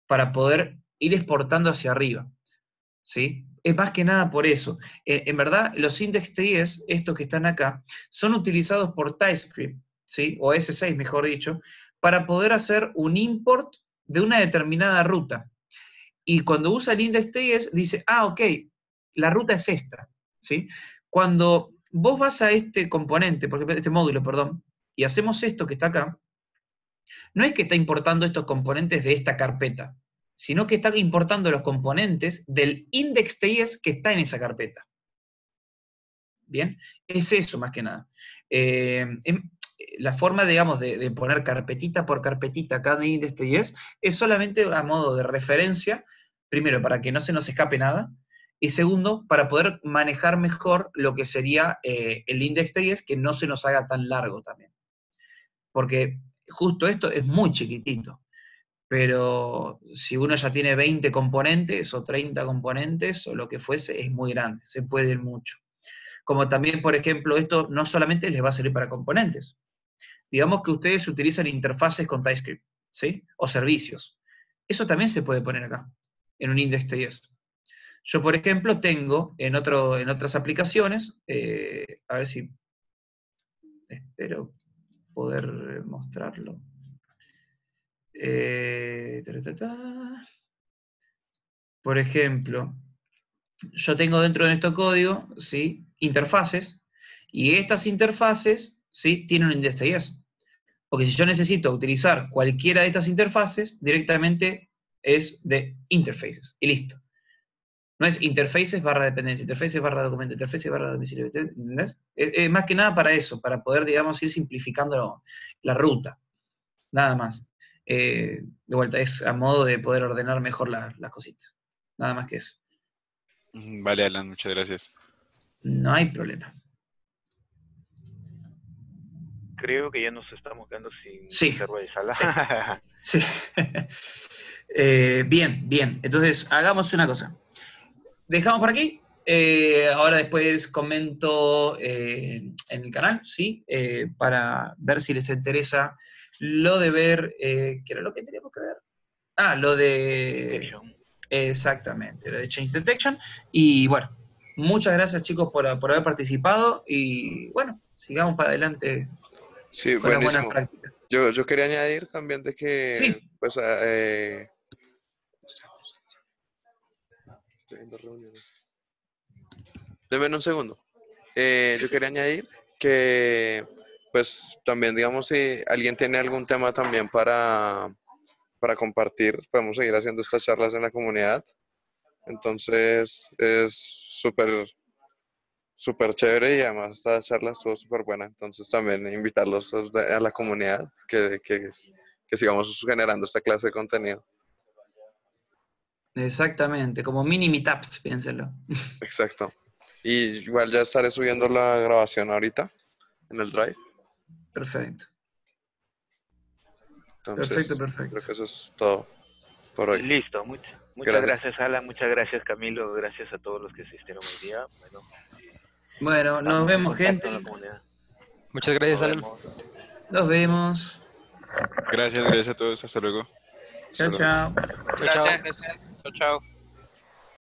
para poder ir exportando hacia arriba, ¿sí? Es más que nada por eso. En verdad, los index.js, estos que están acá, son utilizados por TypeScript, ¿sí? O S6, mejor dicho, para poder hacer un import de una determinada ruta. Y cuando usa el index.js, dice, ah, ok, la ruta es esta, ¿sí? Cuando vos vas a este componente, por ejemplo, este módulo, perdón, y hacemos esto que está acá, no es que está importando estos componentes de esta carpeta, sino que está importando los componentes del index.js que está en esa carpeta. ¿Bien? Es eso más que nada. La forma, digamos, de poner carpetita por carpetita cada index.js es solamente a modo de referencia, primero, para que no se nos escape nada, y segundo, para poder manejar mejor lo que sería el index.js, que no se nos haga tan largo también. Porque justo esto es muy chiquitito. Pero si uno ya tiene 20 componentes o 30 componentes o lo que fuese, es muy grande, se puede ir mucho. Como también, por ejemplo, esto no solamente les va a servir para componentes. Digamos que ustedes utilizan interfaces con TypeScript, ¿sí? O servicios. Eso también se puede poner acá, en un index.js. Yo, por ejemplo, tengo en otras aplicaciones, a ver si espero poder mostrarlo. Por ejemplo, yo tengo dentro de nuestro código, ¿sí?, interfaces, y estas interfaces, ¿sí?, tienen un index.js. Porque si yo necesito utilizar cualquiera de estas interfaces, directamente es de interfaces, y listo. No es interfaces barra dependencia, interfaces barra documento, interfaces barra domicilio, ¿entendés? Es más que nada para eso, para poder, digamos, ir simplificando la ruta, nada más. De vuelta, es a modo de poder ordenar mejor las cositas. Nada más que eso. Vale, Alan, muchas gracias. No hay problema. Creo que ya nos estamos quedando sin Sí, reserva de sala. sí. Bien, bien. Entonces, hagamos una cosa. Dejamos por aquí. Ahora después comento en el canal, ¿sí? Para ver si les interesa lo de ver, ¿qué era lo que teníamos que ver? Ah, lo de... Exactamente, lo de Change Detection. Y bueno, muchas gracias chicos por haber participado y bueno, sigamos para adelante Sí, con las buenas buenísimo. prácticas. Yo quería añadir también de que, Sí, pues, estoy viendo reuniones. Deme un segundo. Yo quería añadir que, pues, también, digamos, si alguien tiene algún tema también para compartir, podemos seguir haciendo estas charlas en la comunidad. Entonces, es súper chévere y además esta charla estuvo súper buena. Entonces, también invitarlos a la comunidad que sigamos generando esta clase de contenido. exactamente, como mini meetups, piénsenlo. Exacto. Y igual ya estaré subiendo la grabación ahorita en el Drive. Perfecto. Entonces, Perfecto. creo que eso es todo por hoy. Listo, muchas gracias Alan, muchas gracias Camilo, gracias a todos los que asistieron hoy día. Bueno, nos estamos en vemos, contacto gente. en la comunidad. Muchas gracias, Nos Alan. vemos. Nos vemos. Gracias a todos. Hasta luego. Chao, chao. Chao, chao. Gracias. Chao, chao.